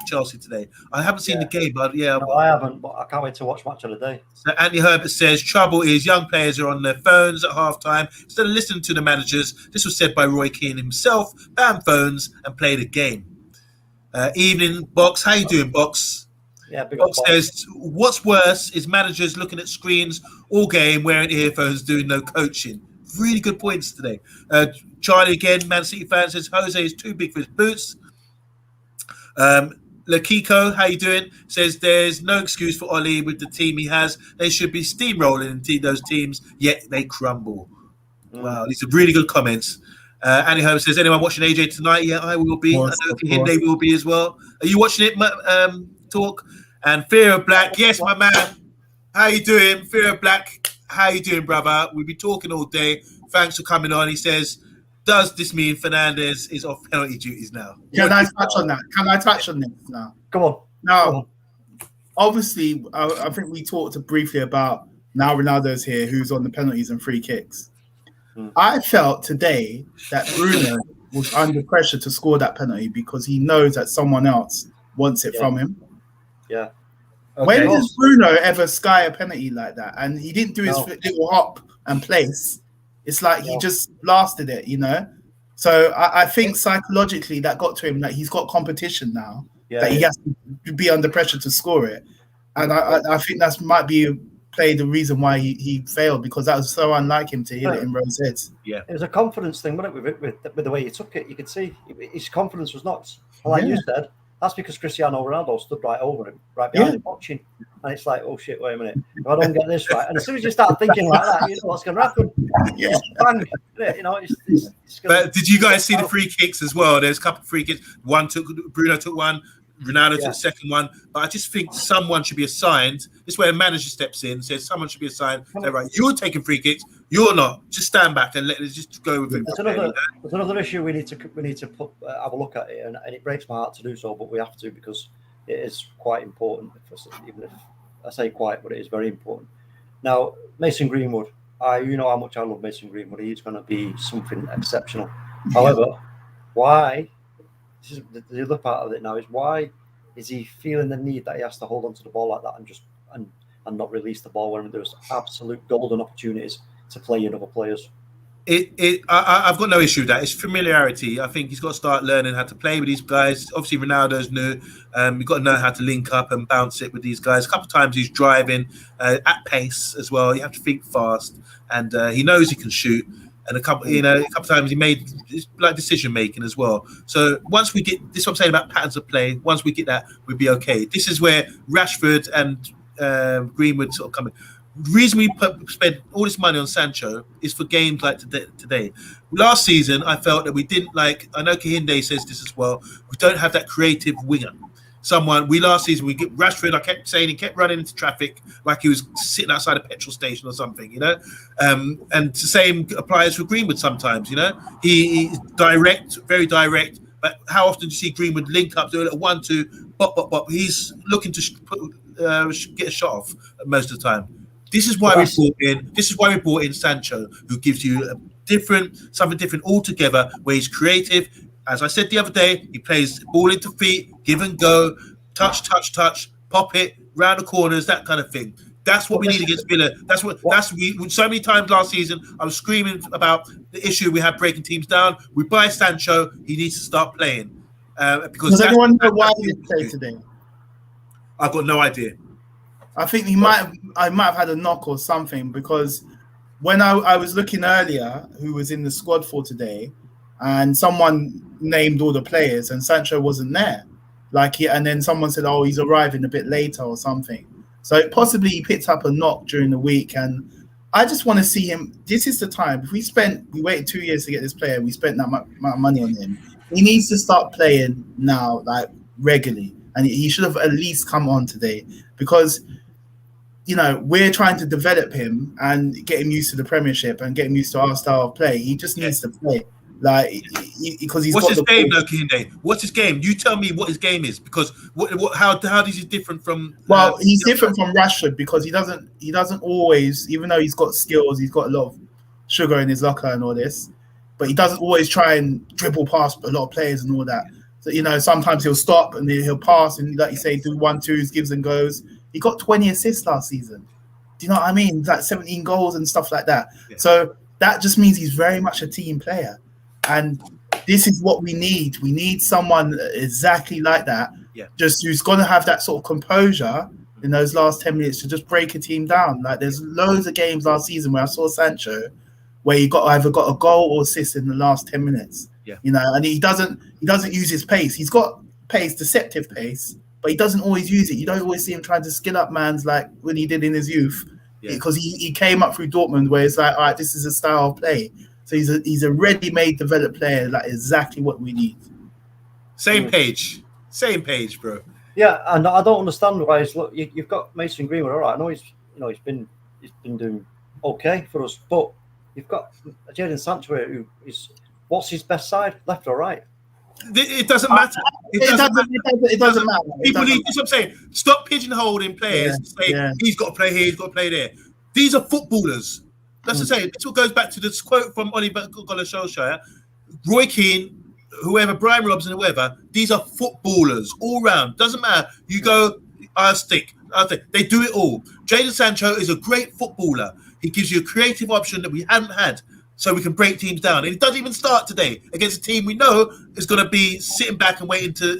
Chelsea today. I haven't seen the game, but I haven't, but I can't wait to watch Match of the Day. So Andy Herbert says, trouble is young players are on their phones at halftime instead of listening to the managers. This was said by Roy Keane himself. Ban phones and play the game. Evening, Box. How you doing, Box? Yeah, big Box says, what's worse is managers looking at screens all game, wearing earphones, doing no coaching. Really good points today. Charlie again, Man City fan, says Jose is too big for his boots. Lakiko, how you doing? Says there's no excuse for Ollie with the team he has. They should be steamrolling into those teams, yet they crumble. Wow, these are really good comments. Annie Holmes says, anyone watching AJ tonight? Yeah, I will be. I know Hyundai will be as well. Are you watching it, Talk? And Fear of Black, yes, my man. How you doing? Fear of Black, how you doing, brother? We'll be talking all day. Thanks for coming on. He says, does this mean Fernandes is off penalty duties now? Can I touch on that? Can I touch on this now? Come on. Now, obviously, I think we talked briefly about now Ronaldo's here, who's on the penalties and free kicks. I felt today that Bruno was under pressure to score that penalty because he knows that someone else wants it from him. Yeah. Okay. When does Bruno ever sky a penalty like that? And he didn't do his little hop and place. It's like he just blasted it, you know? So I think psychologically that got to him, that he's got competition now, that he has to be under pressure to score it. And I think that might be play the reason why he failed, because that was so unlike him to hit it in Rowe's heads. Yeah, it was a confidence thing, wasn't it? With the way he took it, you could see his confidence was nuts. Like you said, that's because Cristiano Ronaldo stood right over him, right behind him, watching, and it's like, oh shit, wait a minute, if I don't get this right, and as soon as you start thinking like that, you know what's going to happen. Yeah. Bang, you know. It's but did you guys see the free kicks as well? There's a couple of free kicks. Bruno took one. Ronaldo took the second one, but I just think someone should be assigned. This is where a manager steps in and says someone should be assigned. Say, right, you're taking free kicks, you're not. Just stand back and just go with it. There's another issue we need to have a look at it, and it breaks my heart to do so, but we have to because it is quite important. Even if I say quite, but it is very important. Now, Mason Greenwood, you know how much I love Mason Greenwood. He's going to be something exceptional. However, why? This is the other part of it now, is why is he feeling the need that he has to hold onto the ball like that and not release the ball when there's absolute golden opportunities to play in other players? I've got no issue with that. It's familiarity. I think he's got to start learning how to play with these guys. Obviously, Ronaldo's new. You've got to know how to link up and bounce it with these guys. A couple of times he's driving at pace as well. You have to think fast, and he knows he can shoot. And a couple of times he made like decision making as well. So once we get this, is what I'm saying about patterns of play. Once we get that, we'll be okay. This is where Rashford and Greenwood sort of come in. The reason we spend all this money on Sancho is for games like today. Last season, I felt that we didn't like. I know Kahinde says this as well. We don't have that creative winger. Last season we get Rashford. I kept saying he kept running into traffic like he was sitting outside a petrol station or something, you know. And the same applies for Greenwood sometimes, you know. He's direct, very direct. But how often do you see Greenwood link up, do a little 1-2, bop, bop, bop? He's looking to get a shot off most of the time. This is why we brought in Sancho, who gives you something different altogether, where he's creative. As I said the other day, he plays ball into feet, give and go, touch, pop it, round the corners, that kind of thing. That's what we need against Villa. So many times last season, I was screaming about the issue we have breaking teams down. We buy Sancho, he needs to start playing. Because does anyone know why he didn't play today? I've got no idea. I think I might have had a knock or something, because when I was looking earlier who was in the squad for today, and someone named all the players and Sancho wasn't there. And then someone said, oh, he's arriving a bit later or something. So possibly he picked up a knock during the week, and I just want to see him. This is the time. If we waited 2 years to get this player, we spent that amount of money on him. He needs to start playing now, like regularly. And he should have at least come on today, because you know, we're trying to develop him and get him used to the Premiership and get him used to our style of play. He just needs to play. Because he's. What's his game, though, Kahinde? What's his game? You tell me what his game is, because how is he different from? Well, he's different from Rashford because he doesn't always, even though he's got skills, he's got a lot of sugar in his locker and all this, but he doesn't always try and dribble past a lot of players and all that. So you know, sometimes he'll stop and he'll pass and, like you say, do 1-2s, gives and goes. He got 20 assists last season. Do you know what I mean? Like 17 goals and stuff like that. Yeah. So that just means he's very much a team player. And this is what we need. We need someone exactly like that, just who's going to have that sort of composure in those last 10 minutes to just break a team down. Like there's loads of games last season where I saw Sancho where he either got a goal or assist in the last 10 minutes. Yeah. You know, and he doesn't use his pace. He's got pace, deceptive pace, but he doesn't always use it. You don't always see him trying to skill up man's like when he did in his youth, because he came up through Dortmund where it's like, all right, this is a style of play. So he's a ready-made, developed player, like exactly what we need. Same page, bro. Yeah, and I don't understand why you've got Mason Greenwood. All right, I know he's been doing okay for us, but you've got Jadon Sancho who is, what's his best side, left or right? It doesn't matter. It doesn't matter. People need. That's what I'm saying. Stop pigeonholing players. He's got to play here. He's got to play there. These are footballers. That's what I'm saying. This goes back to this quote from Oliver Gunnar Solskjaer, Roy Keane, whoever, Brian Robson, whoever. These are footballers all round. Doesn't matter. You go, I'll stick. They do it all. Jadon Sancho is a great footballer. He gives you a creative option that we haven't had, so we can break teams down. And it doesn't even start today against a team we know is going to be sitting back and waiting to,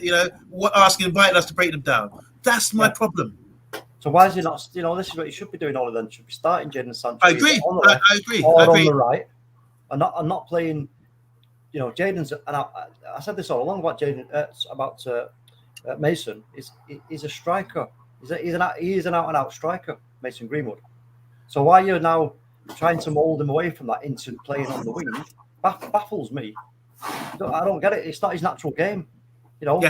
inviting us to break them down. That's my problem. So why is he not? You know, this is what he should be doing. Ollie then should be starting Jadon Sancho. I agree. On the left, I agree. or I agree. on the right, and not playing. You know, Jadon's. And I said this all along about Jadon. About Mason. He's a striker. He is an out-and-out striker, Mason Greenwood. So why you're now trying to mould him away from that into playing on the wing baffles me. I don't get it. It's not his natural game. You know,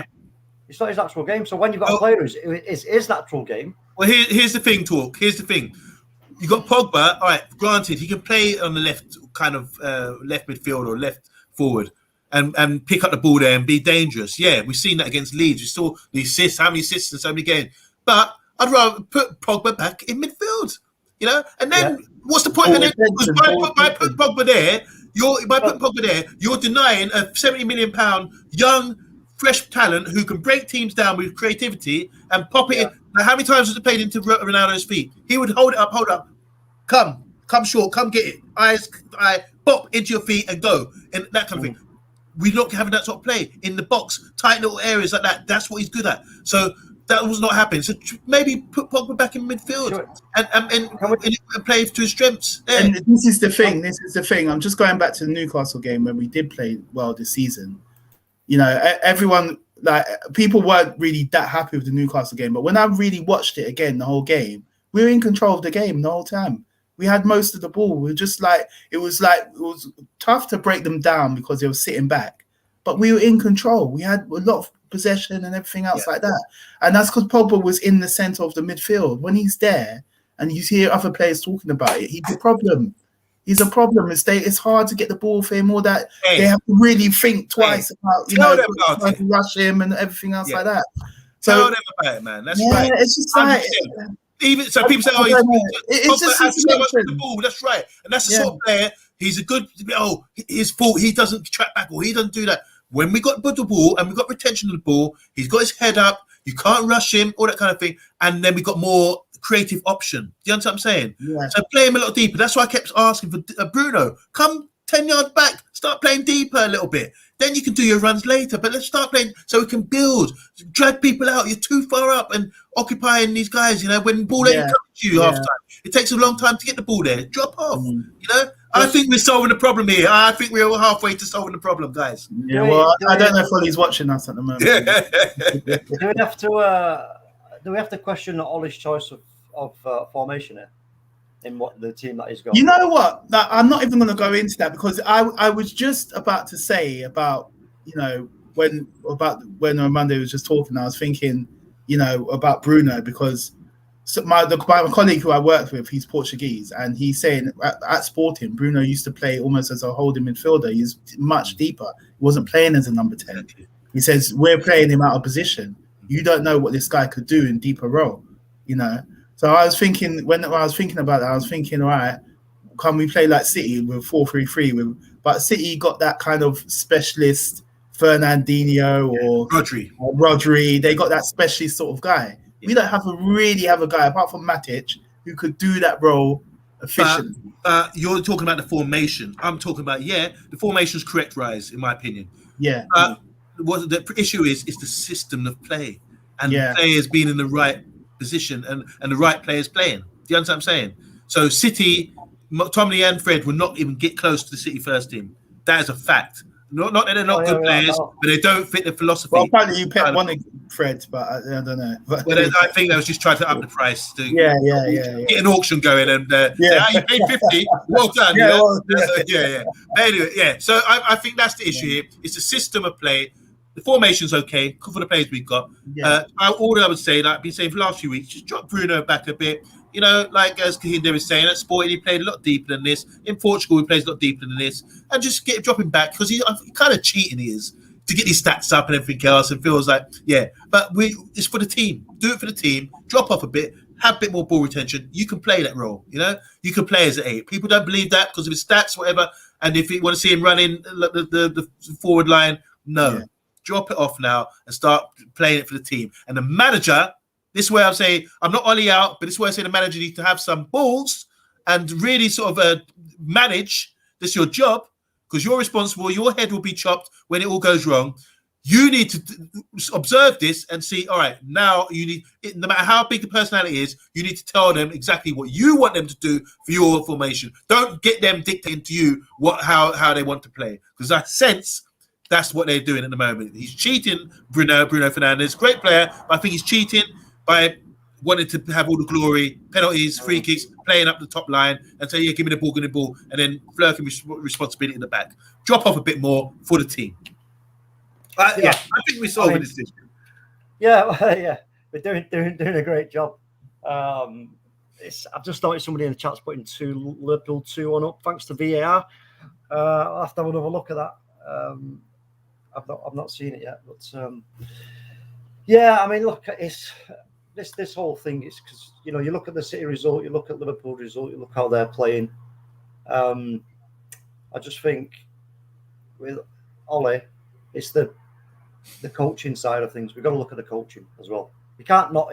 it's not his natural game. So when you've got a player who's his natural game. Well, here's the thing, Talk. Here's the thing. You got Pogba. All right, granted, he can play on the left, kind of left midfield or left forward, and pick up the ball there and be dangerous. Yeah, we've seen that against Leeds. We saw the assists, how many assists in so many games. But I'd rather put Pogba back in midfield, you know. And then what's the point? And then by putting Pogba there, you're denying a £70 million young, fresh talent who can break teams down with creativity and pop it in. Now, how many times was it played into Ronaldo's feet? He would hold it up, come short, come get it, I pop into your feet and go, and that kind of thing. We're not having that sort of play in the box, tight little areas like that. That's what he's good at. So that was not happening. So maybe put Pogba back in midfield and play to his strengths. Yeah. And this is the thing. I'm just going back to the Newcastle game when we did play well this season. You know, everyone, like, people weren't really that happy with the Newcastle game. But when I really watched it again, the whole game, we were in control of the game the whole time. We had most of the ball. We were just it was tough to break them down because they were sitting back. But we were in control. We had a lot of possession and everything else like that. And that's because Pogba was in the centre of the midfield. When he's there and you hear other players talking about it, he's a problem. He's a problem. It's hard to get the ball for him. All that they have to really think twice about, trying to rush him and everything else like that. So tell them about it, man. That's right. It's just like even so, people say, "Oh, it's just so much with the ball." That's right, and that's the sort of player. He's a good. Oh, his fault. He doesn't track back, or he doesn't do that. When we got the ball and we got retention of the ball, he's got his head up. You can't rush him, all that kind of thing. And then we got more creative option. Do you understand what I'm saying? Yeah. So play him a lot deeper. That's why I kept asking for Bruno. Come 10 yards back. Start playing deeper a little bit. Then you can do your runs later. But let's start playing so we can build. Drag people out. You're too far up and occupying these guys. You know, when the ball ain't coming to you half time, it takes a long time to get the ball there. Drop off. You know. I think we're solving the problem here. I think we're all halfway to solving the problem, guys. Yeah, well, I don't know if Ollie's watching us at the moment. Do we have to question Ollie's choice of formation here in what the team that he's got? You know what? I'm not even going to go into that because I was just about to say about when Monday was just talking, I was thinking about Bruno because. So my colleague who I worked with, he's Portuguese, and he's saying at Sporting, Bruno used to play almost as a holding midfielder. He's much deeper. He wasn't playing as a number 10. He says, we're playing him out of position. You don't know what this guy could do in deeper role, So I was thinking, when I was thinking about that, I was thinking, all right, can we play like City with 4-3-3? But City got that kind of specialist Fernandinho or Rodri. They got that specialist sort of guy. We don't really have a guy apart from Matic who could do that role efficiently. You're talking about the formation. I'm talking about the formation's correct, Rise, in my opinion. Yeah. What the issue is the system of play and the players being in the right position and the right players playing. Do you understand what I'm saying? So City, Tomley and Fred will not even get close to the City first team. That is a fact. Not that they're not good players, but they don't fit the philosophy. Well, apparently you wanted Fred, but I don't know. But I think they was just trying to up the price to get an auction going and say, you paid 50, well done. But anyway, so I think that's the issue here. It's the system of play. The formation's okay for the players we've got. All I would say, like I've been saying for the last few weeks, just drop Bruno back a bit. Like as Kahinda was saying, at Sporting he played a lot deeper than this. In Portugal he plays a lot deeper than this, and just drop him back because he kind of cheating he is to get his stats up and everything else, and feels like but it's for the team. Do it for the team. Drop off a bit, have a bit more ball retention. You can play that role. You can play as an 8. People don't believe that because of his stats, whatever. And if you want to see him running the forward line, drop it off now and start playing it for the team. And the manager. This is where I'm saying, I'm not Ollie out, but this is where I say the manager needs to have some balls and really sort of manage. This is your job because you're responsible. Your head will be chopped when it all goes wrong. You need to observe this and see, all right, now you need, no matter how big the personality is, you need to tell them exactly what you want them to do for your formation. Don't get them dictating to you how they want to play. Because I sense that's what they're doing at the moment. He's cheating, Bruno Fernandes, great player, but I think he's cheating by wanting to have all the glory, penalties, free kicks, playing up the top line, and say, yeah, give me the ball, and then flirting with responsibility in the back. Drop off a bit more for the team. Yeah, I think we're solving this issue. Yeah, we're doing a great job. I've just noticed somebody in the chat's putting Liverpool 2-1 up thanks to VAR. I'll have to have another look at that. I've not seen it yet, but yeah, I mean, look, it's this whole thing is because you look at the City result, you look at Liverpool result, you look how they're playing. I just think with Ole, it's the coaching side of things. We've got to look at the coaching as well. You can't not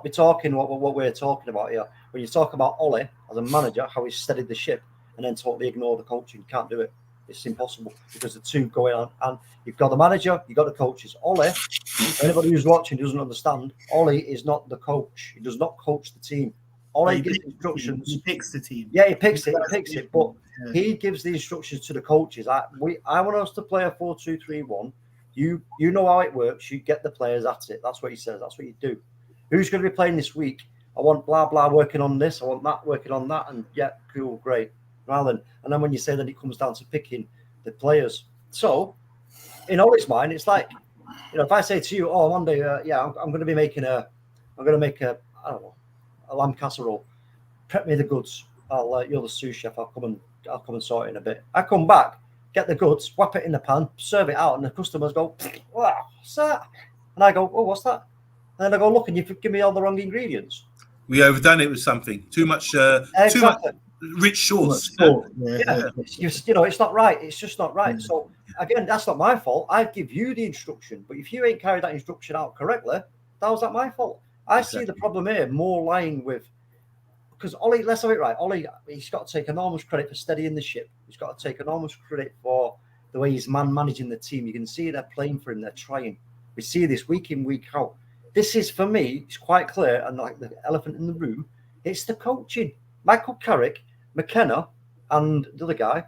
be talking what we're talking about here. When you talk about Ole as a manager, how he's steadied the ship, and then totally ignore the coaching, you can't do it. It's impossible because the two going on, and you've got the manager, you've got the coaches. Ole, anybody who's watching doesn't understand. Ole is not the coach. He does not coach the team. Ole gives instructions. He picks the team. Yeah, he picks it. But he gives the instructions to the coaches. I want us to play a 4-2-3-1. You know how it works. You get the players at it. That's what he says. That's what you do. Who's going to be playing this week? I want blah blah working on this. I want that working on that. And yeah, cool, great. And then when you say that, it comes down to picking the players. So in Ole's mind, it's like, if I say to you, oh, one day, I'm going to be making I don't know, a lamb casserole. Prep me the goods. You're the sous chef. I'll come and sort it in a bit. I come back, get the goods, whap it in the pan, serve it out, and the customers go, what's that? And I go, oh, what's that? And then I go, look, and you give me all the wrong ingredients. We overdone it with something. Too much rich sauce. It's not right. It's just not right. So again, that's not my fault. I give you the instruction, but if you ain't carried that instruction out correctly, how's that my fault? I see the problem here more lying with, because Ole, let's have it right. Ole, he's got to take enormous credit for steadying the ship. He's got to take enormous credit for the way he's managing the team. You can see they're playing for him. They're trying. We see this week in, week out. This is, for me, it's quite clear, and like the elephant in the room, it's the coaching. Michael Carrick, McKenna, and the other guy,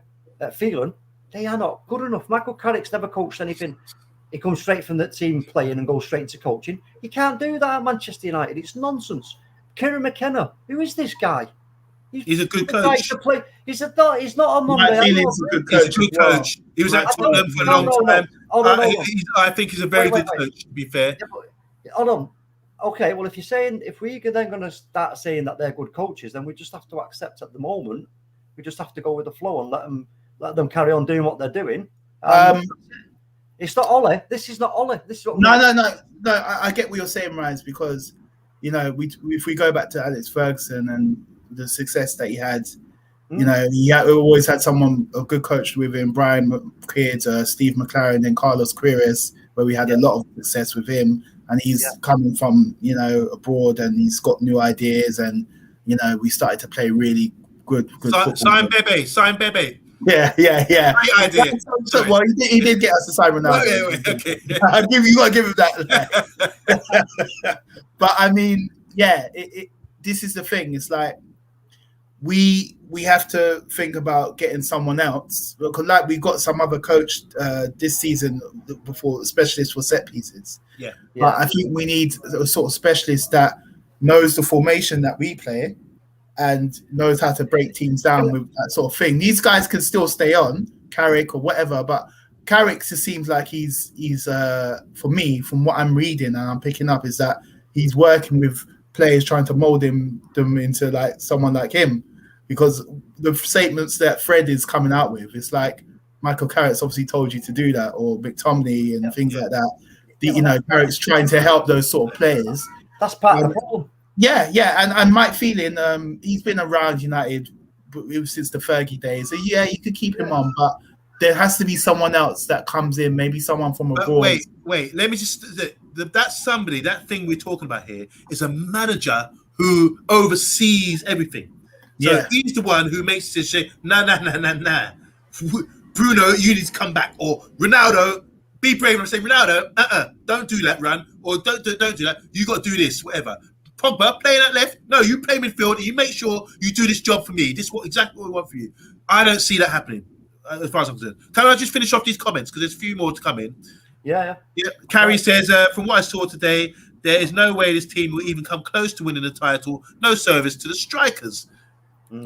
Phelan, they are not good enough. Michael Carrick's never coached anything. He comes straight from the team playing and goes straight into coaching. You can't do that at Manchester United. It's nonsense. Kieran McKenna, who is this guy? He's a good coach. He's not a Monday. He's a good coach. He was at Tottenham for a long time. I think he's a very good coach, to be fair. Yeah, hold on. Okay, well, if we're then going to start saying that they're good coaches, then we just have to accept at the moment. We just have to go with the flow and let them carry on doing what they're doing. It's not Ole. This is not Ole. This is what No. I get what you're saying, Ryan, because if we go back to Alex Ferguson and the success that he had, he always had a good coach with him. Brian Kidd, Steve McLaren, and Carlos Queiroz, where we had a lot of success with him. And he's coming from, abroad, and he's got new ideas, and we started to play really good football. Sign Bebe. Yeah. Great idea. Well, he did get us to sign Ronaldo. Okay. You got to give him that. But I mean, this is the thing. It's like we have to think about getting someone else, because like we got some other coach this season before, specialist for set pieces. Yeah. But I think we need a sort of specialist that knows the formation that we play and knows how to break teams down with that sort of thing. These guys can still stay on, Carrick or whatever, but Carrick just seems like he's for me, from what I'm reading and I'm picking up, is that he's working with players trying to mold them into like someone like him, because the statements that Fred is coming out with, it's like Michael Carrick's obviously told you to do that, or McTominay and things like that. Carrick's trying to help those sort of players. That's part of the problem. Yeah, and Mike Phelan, he's been around United since the Fergie days. So yeah, you could keep him on, but there has to be someone else that comes in, maybe someone from abroad. Wait, let me just. That's somebody. That thing we're talking about here is a manager who oversees everything. So he's the one who makes it say, nah. Bruno, you need to come back, or Ronaldo, Be brave and say, Ronaldo, don't do that run, or don't do that. You got to do this, whatever. Pogba, playing at left. No, you play midfield. And you make sure you do this job for me. This is exactly what we want for you. I don't see that happening, as far as I'm concerned. Can I just finish off these comments, because there's a few more to come in? Yeah. Carrie says, from what I saw today, there is no way this team will even come close to winning the title. No service to the strikers.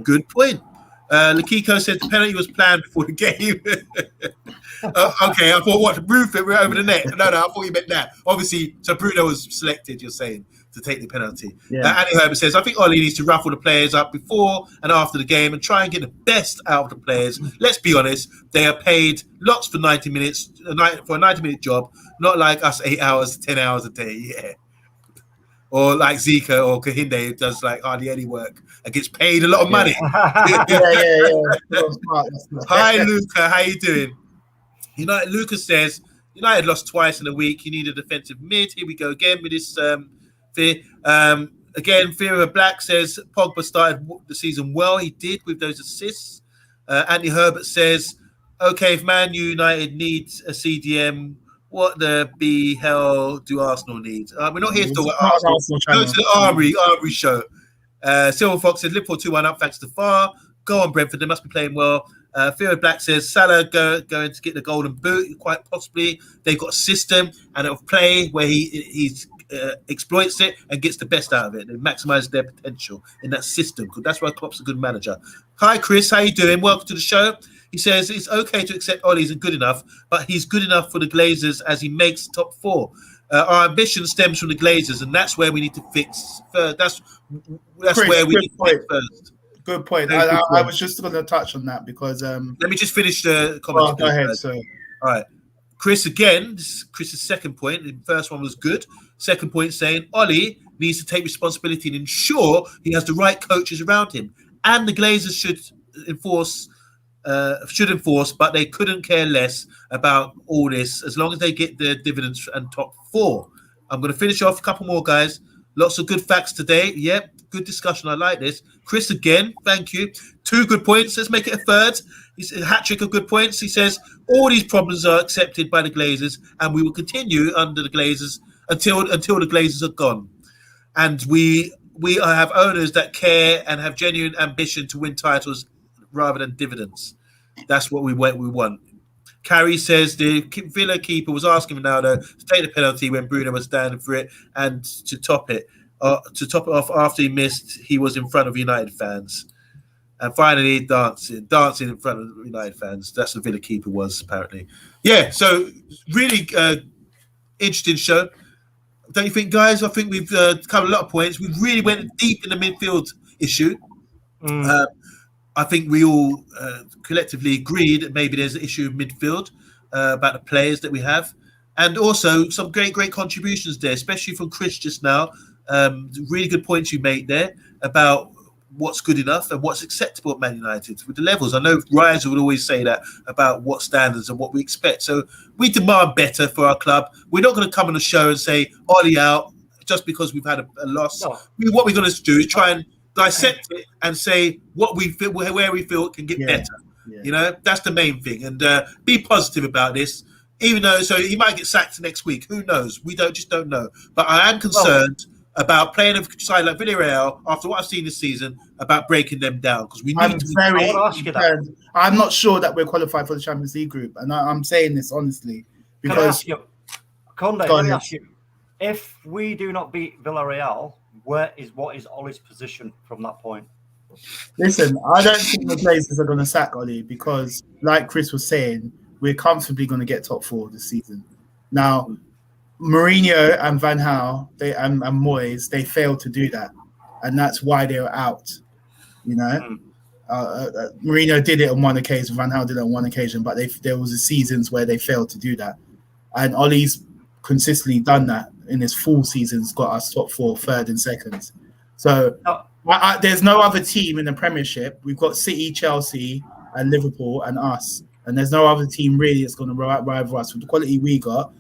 Good point. Lakiko said the penalty was planned before the game. Okay, I thought, what, roof it over the net? No, I thought you meant that. Obviously, so Bruno was selected, you're saying, to take the penalty. Annie Herbert says, I think Ollie needs to ruffle the players up before and after the game and try and get the best out of the players. Let's be honest, they are paid lots for 90 minutes, for a 90-minute job, not like us 8 hours, 10 hours a day, or like Zika or Kahinde, who does like hardly any work and gets paid a lot of money. Hi, Luca. How you doing? Lucas says, United lost twice in a week. You need a defensive mid. Here we go again with this fear. Again, Fear of a Black says, Pogba started the season well. He did with those assists. Anthony Herbert says, okay, if Man United needs a CDM, what the hell do Arsenal need? We're not here to talk about Arsenal. Go to the Armory show. Silver Fox said Liverpool 2-1 up thanks to VAR. Go on, Brentford. They must be playing well. Fear of Black says Salah going to get the golden boot, quite possibly. They've got a system and of play where he exploits it and gets the best out of it. They maximise their potential in that system, because that's why Klopp's a good manager. Hi, Chris. How you doing? Welcome to the show. He says it's okay to accept Ollie isn't good enough, but he's good enough for the Glazers as he makes top 4. Our ambition stems from the Glazers, and that's where we need to fix first. That's Chris, where we need to fix first. Good point. I was just going to touch on that because let me just finish the comments. Go ahead. So, all right, Chris again. This is Chris's second point. The first one was good. Second point saying Ollie needs to take responsibility and ensure he has the right coaches around him, and the Glazers should enforce, but they couldn't care less about all this as long as they get their dividends and top 4. I'm going to finish off a couple more, guys. Lots of good facts today. Yep, good discussion. I like this. Chris again, thank you. 2 good points. Let's make it a third. He's a hat trick of good points. He says all these problems are accepted by the Glazers, and we will continue under the Glazers until the Glazers are gone. And we have owners that care and have genuine ambition to win titles rather than dividends. That's what we want. Carrie says the Villa keeper was asking Ronaldo to take the penalty when Bruno was standing for it, and to top it off after he missed, he was in front of United fans. And finally, dancing in front of United fans. That's the Villa keeper was, apparently. Yeah, so really interesting show. Don't you think, guys? I think we've covered a lot of points. We really went deep in the midfield issue. I think we all collectively agreed that maybe there's an issue of midfield about the players that we have. And also some great contributions there, especially from Chris just now. Really good points you made there about what's good enough and what's acceptable at Man United with the levels. I know Ryder would always say that about what standards and what we expect. So we demand better for our club. We're not going to come on the show and say Ollie out just because we've had a loss. No. What we're going to do is try and dissect it and say what we feel, where we feel it can get better. Yeah. You know, that's the main thing. And be positive about this. Even though, so he might get sacked next week. Who knows? We just don't know. But I am concerned about playing a side like Villarreal after what I've seen this season, about breaking them down, because we need to. I'm not sure that we're qualified for the Champions League group, and I'm saying this honestly because. Can I ask you, Conde, let me ask you, if we do not beat Villarreal, what is Ollie's position from that point? Listen, I don't think the Glazers are going to sack Ollie because, like Chris was saying, we're comfortably going to get top 4 this season. Now, Mourinho and Van Gaal, and Moyes, they failed to do that, and that's why they were out. You know, Mourinho did it on one occasion, Van Gaal did it on one occasion, but there was seasons where they failed to do that, and Ollie's consistently done that in his full seasons, got us top 4, 3rd and 2nd. So there's no other team in the Premiership. We've got City, Chelsea, and Liverpool, and us, and there's no other team really that's going to rival us with the quality we got.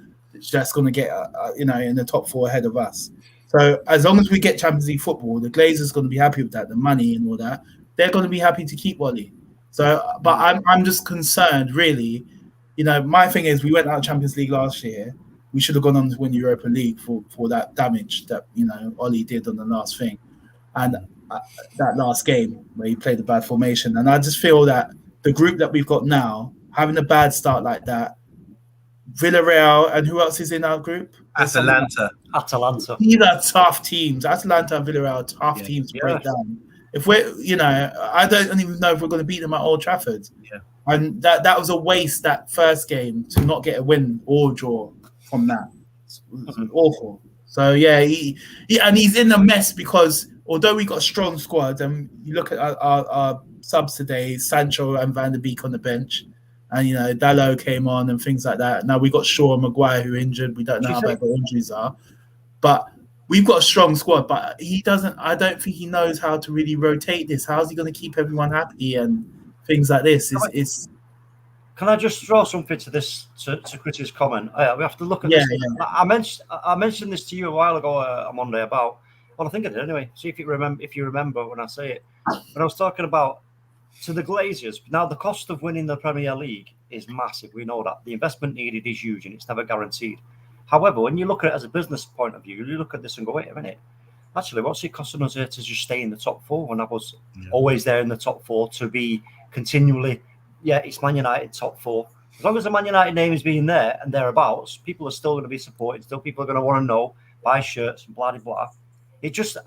That's going to get in the top 4 ahead of us. So as long as we get Champions League football, the Glazers going to be happy with that, the money and all that. They're going to be happy to keep Ollie. So, but I'm just concerned really my thing is we went out of Champions League last year. We should have gone on to win Europa League for that damage that Ollie did on the last thing, and that last game where he played the bad formation. And I just feel that the group that we've got now, having a bad start like that, Villarreal and who else is in our group? Atalanta. These are tough teams. Atalanta and Villarreal are tough teams to break down. If we're, I don't even know if we're going to beat them at Old Trafford. Yeah. And that was a waste, that first game, to not get a win or draw from that. It was awful. So, yeah, he's in a mess because although we got a strong squad, and you look at our subs today, Sancho and Van der Beek on the bench, and, Dalot came on and things like that. Now we got Shaw and Maguire who are injured. We don't know how bad the injuries are. But we've got a strong squad, but I don't think he knows how to really rotate this. How's he going to keep everyone happy and things like this? Can I just throw something to this, to Chris's comment? We have to look at this. Yeah. I mentioned this to you a while ago on Monday about, well, I think I did anyway. See if you remember when I say it. When I was talking about, to the Glazers, now the cost of winning the Premier League is massive. We know that. The investment needed is huge and it's never guaranteed. However, when you look at it as a business point of view, you look at this and go, wait a minute. Actually, what's it costing us here to just stay in the top four when I was always there in the top four, to be continually, it's Man United top four. As long as the Man United name is being there and thereabouts, people are still going to be supported. Still, people are going to want to know, buy shirts and blah, blah, blah.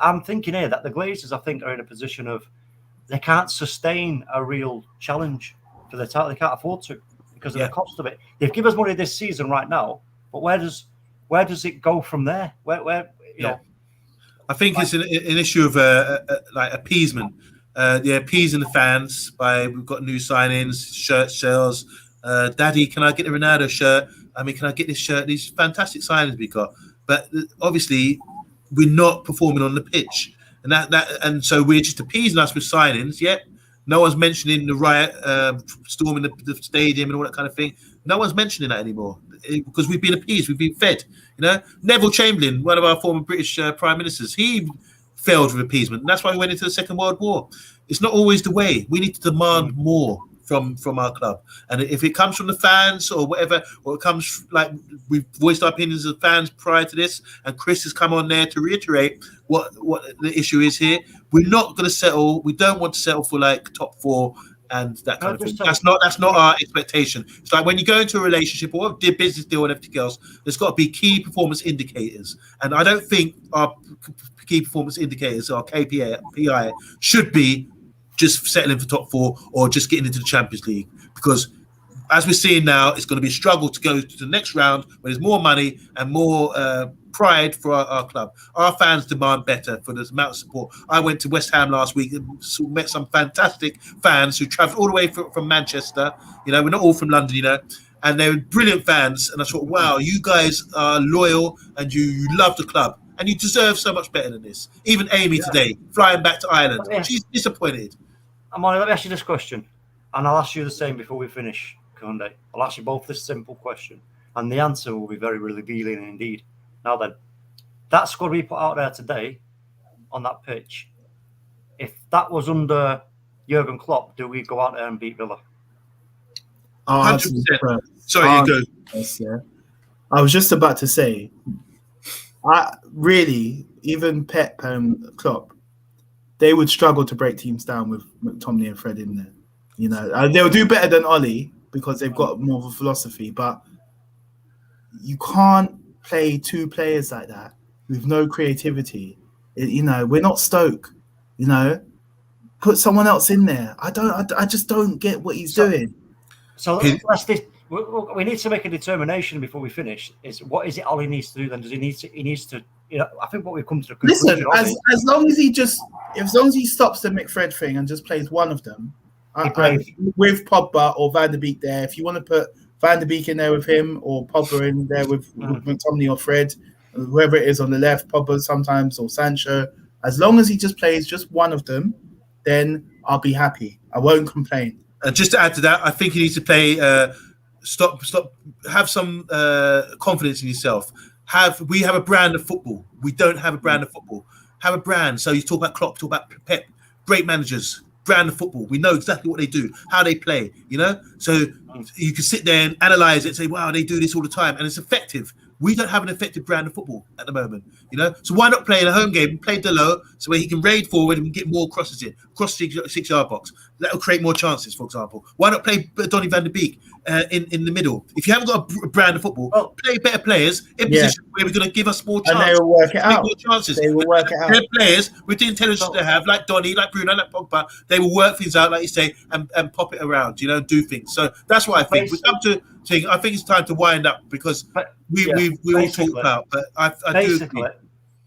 I'm thinking here that the Glazers, I think, are in a position of they can't sustain a real challenge for the title. They can't afford to because of the cost of it. They've given us money this season right now, but where does it go from there? Where you know? I think it's an issue of like appeasement. Appeasing the fans by we've got new signings, shirt sales. Daddy, can I get the Ronaldo shirt? I mean, can I get this shirt? These fantastic signings we got, but obviously we're not performing on the pitch, and so we're just appeasing us with signings. Yet no one's mentioning the riot, storming the stadium and all that kind of thing. No one's mentioning that anymore because we've been appeased, we've been fed. Neville Chamberlain, one of our former British prime ministers, he failed with appeasement, and that's why we went into the Second World War. It's not always the way. We need to demand more from our club, and if it comes from the fans or whatever, or it comes like we've voiced our opinions as fans prior to this, and Chris has come on there to reiterate what the issue is here. We're not going to settle. We don't want to settle for like top four and that kind of thing. That's not our expectation. It's like when you go into a relationship or a business deal and everything else, there's got to be key performance indicators, and I don't think our key performance indicators, our PI, should be just settling for top four or just getting into the Champions League, because as we're seeing now, it's going to be a struggle to go to the next round where there's more money and more pride for our club. Our fans demand better for the amount of support. I went to West Ham last week and met some fantastic fans who travelled all the way from Manchester. We're not all from London, and they were brilliant fans. And I thought, wow, you guys are loyal and you love the club and you deserve so much better than this. Even Amy today, flying back to Ireland, she's disappointed. Amani, let me ask you this question, and I'll ask you the same before we finish, Kunde. I'll ask you both this simple question, and the answer will be very revealing indeed. Now then, that squad we put out there today on that pitch, if that was under Jurgen Klopp, do we go out there and beat Villa? 100%. Sorry, you go. Yes, yeah. I was just about to say, even Pep and Klopp, they would struggle to break teams down with McTominay and Fred in there. They'll do better than Ollie because they've got more of a philosophy, but you can't play two players like that with no creativity. We're not Stoke. Put someone else in there. I just don't get what he's doing. So we need to make a determination before we finish. What is it Ollie needs to do then? Does he needs to I think what we've come to the conclusion. Listen, as long as he stops the McFred thing and just plays one of them, with Pogba or Van der Beek there. If you want to put Van der Beek in there with him or Pogba in there with McTominay or Fred, whoever it is on the left, Pogba sometimes or Sancho, as long as he just plays just one of them, then I'll be happy. I won't complain. Just to add to that, I think you need to play. Stop. Have some confidence in yourself. We have a brand of football. We don't have a brand of football. Have a brand. So you talk about Klopp, talk about Pep, great managers, brand of football. We know exactly what they do, how they play, you know? So you can sit there and analyze it and say, wow, they do this all the time, and it's effective. We don't have an effective brand of football at the moment, you know? So why not play in a home game, play Delo, so where he can raid forward and get more crosses in, cross 6-yard box. That will create more chances, for example. Why not play Donny van der Beek in the middle? If you haven't got a brand of football, play better players in position where we're going to give us more chances. And they will work it out. More chances. They will work it out. They're players with the intelligence they have, like Donny, like Bruno, like Pogba. They will work things out, like you say, and pop it around, you know, do things. So that's what I think. We come to thing. I think it's time to wind up because we all talk about. But I do agree.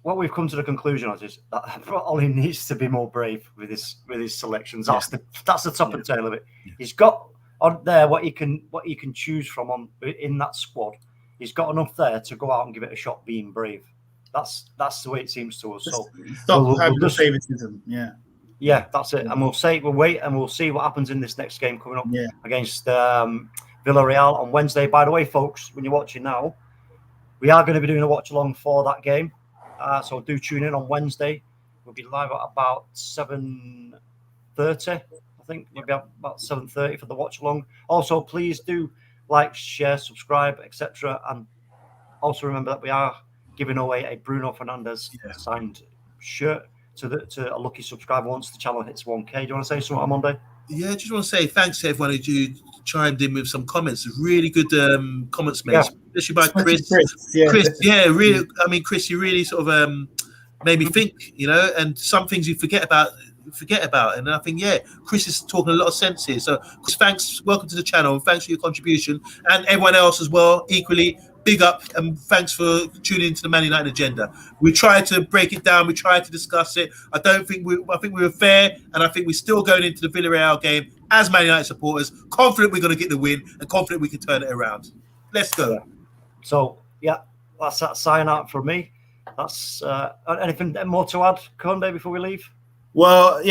What we've come to the conclusion of is that Ollie needs to be more brave with his selections. That's the top and tail of it. He's got on there what he can choose from in that squad. He's got enough there to go out and give it a shot, being brave. That's the way it seems to us. So stop having the favoritism. Yeah, that's it. And we'll wait and we'll see what happens in this next game coming up against Villarreal on Wednesday. By the way, folks, when you're watching now, we are going to be doing a watch along for that game. So do tune in on Wednesday. We'll be live at about 7:30. I think maybe about 7:30 for the watch along. Also, please do like, share, subscribe, etc. And also remember that we are giving away a Bruno Fernandes signed shirt to a lucky subscriber once the channel hits 1K. Do you want to say something on Monday? Yeah, I just want to say thanks to everyone who chimed in with some comments. Really good comments made, especially by Chris. Chris, really. I mean, Chris, you really sort of made me think, you know, and some things you forget about. And I think, Chris is talking a lot of sense here. So, Chris, thanks. Welcome to the channel. And thanks for your contribution. And everyone else as well, equally, big up. And thanks for tuning into the Man United Agenda. We tried to break it down. We tried to discuss it. I think we were fair. And I think we're still going into the Villarreal game as Man United supporters, confident we're going to get the win and confident we can turn it around. Let's go. So, that's that sign out from me. That's anything more to add, Conde, before we leave? Well,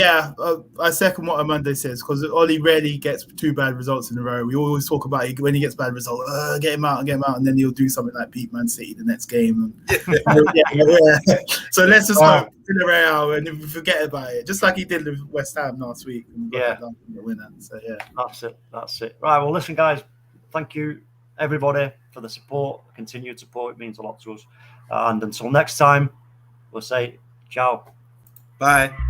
I second what Amanda says, because Ollie rarely gets 2 bad results in a row. We always talk about it when he gets bad results, get him out, and then he'll do something like beat Man City the next game. So let's just go Villarreal and forget about it, just like he did with West Ham last week. The winner. So that's it. Right. Well, listen, guys. Thank you, everybody, for the support. Continued support. It means a lot to us. And until next time, we'll say ciao. Bye.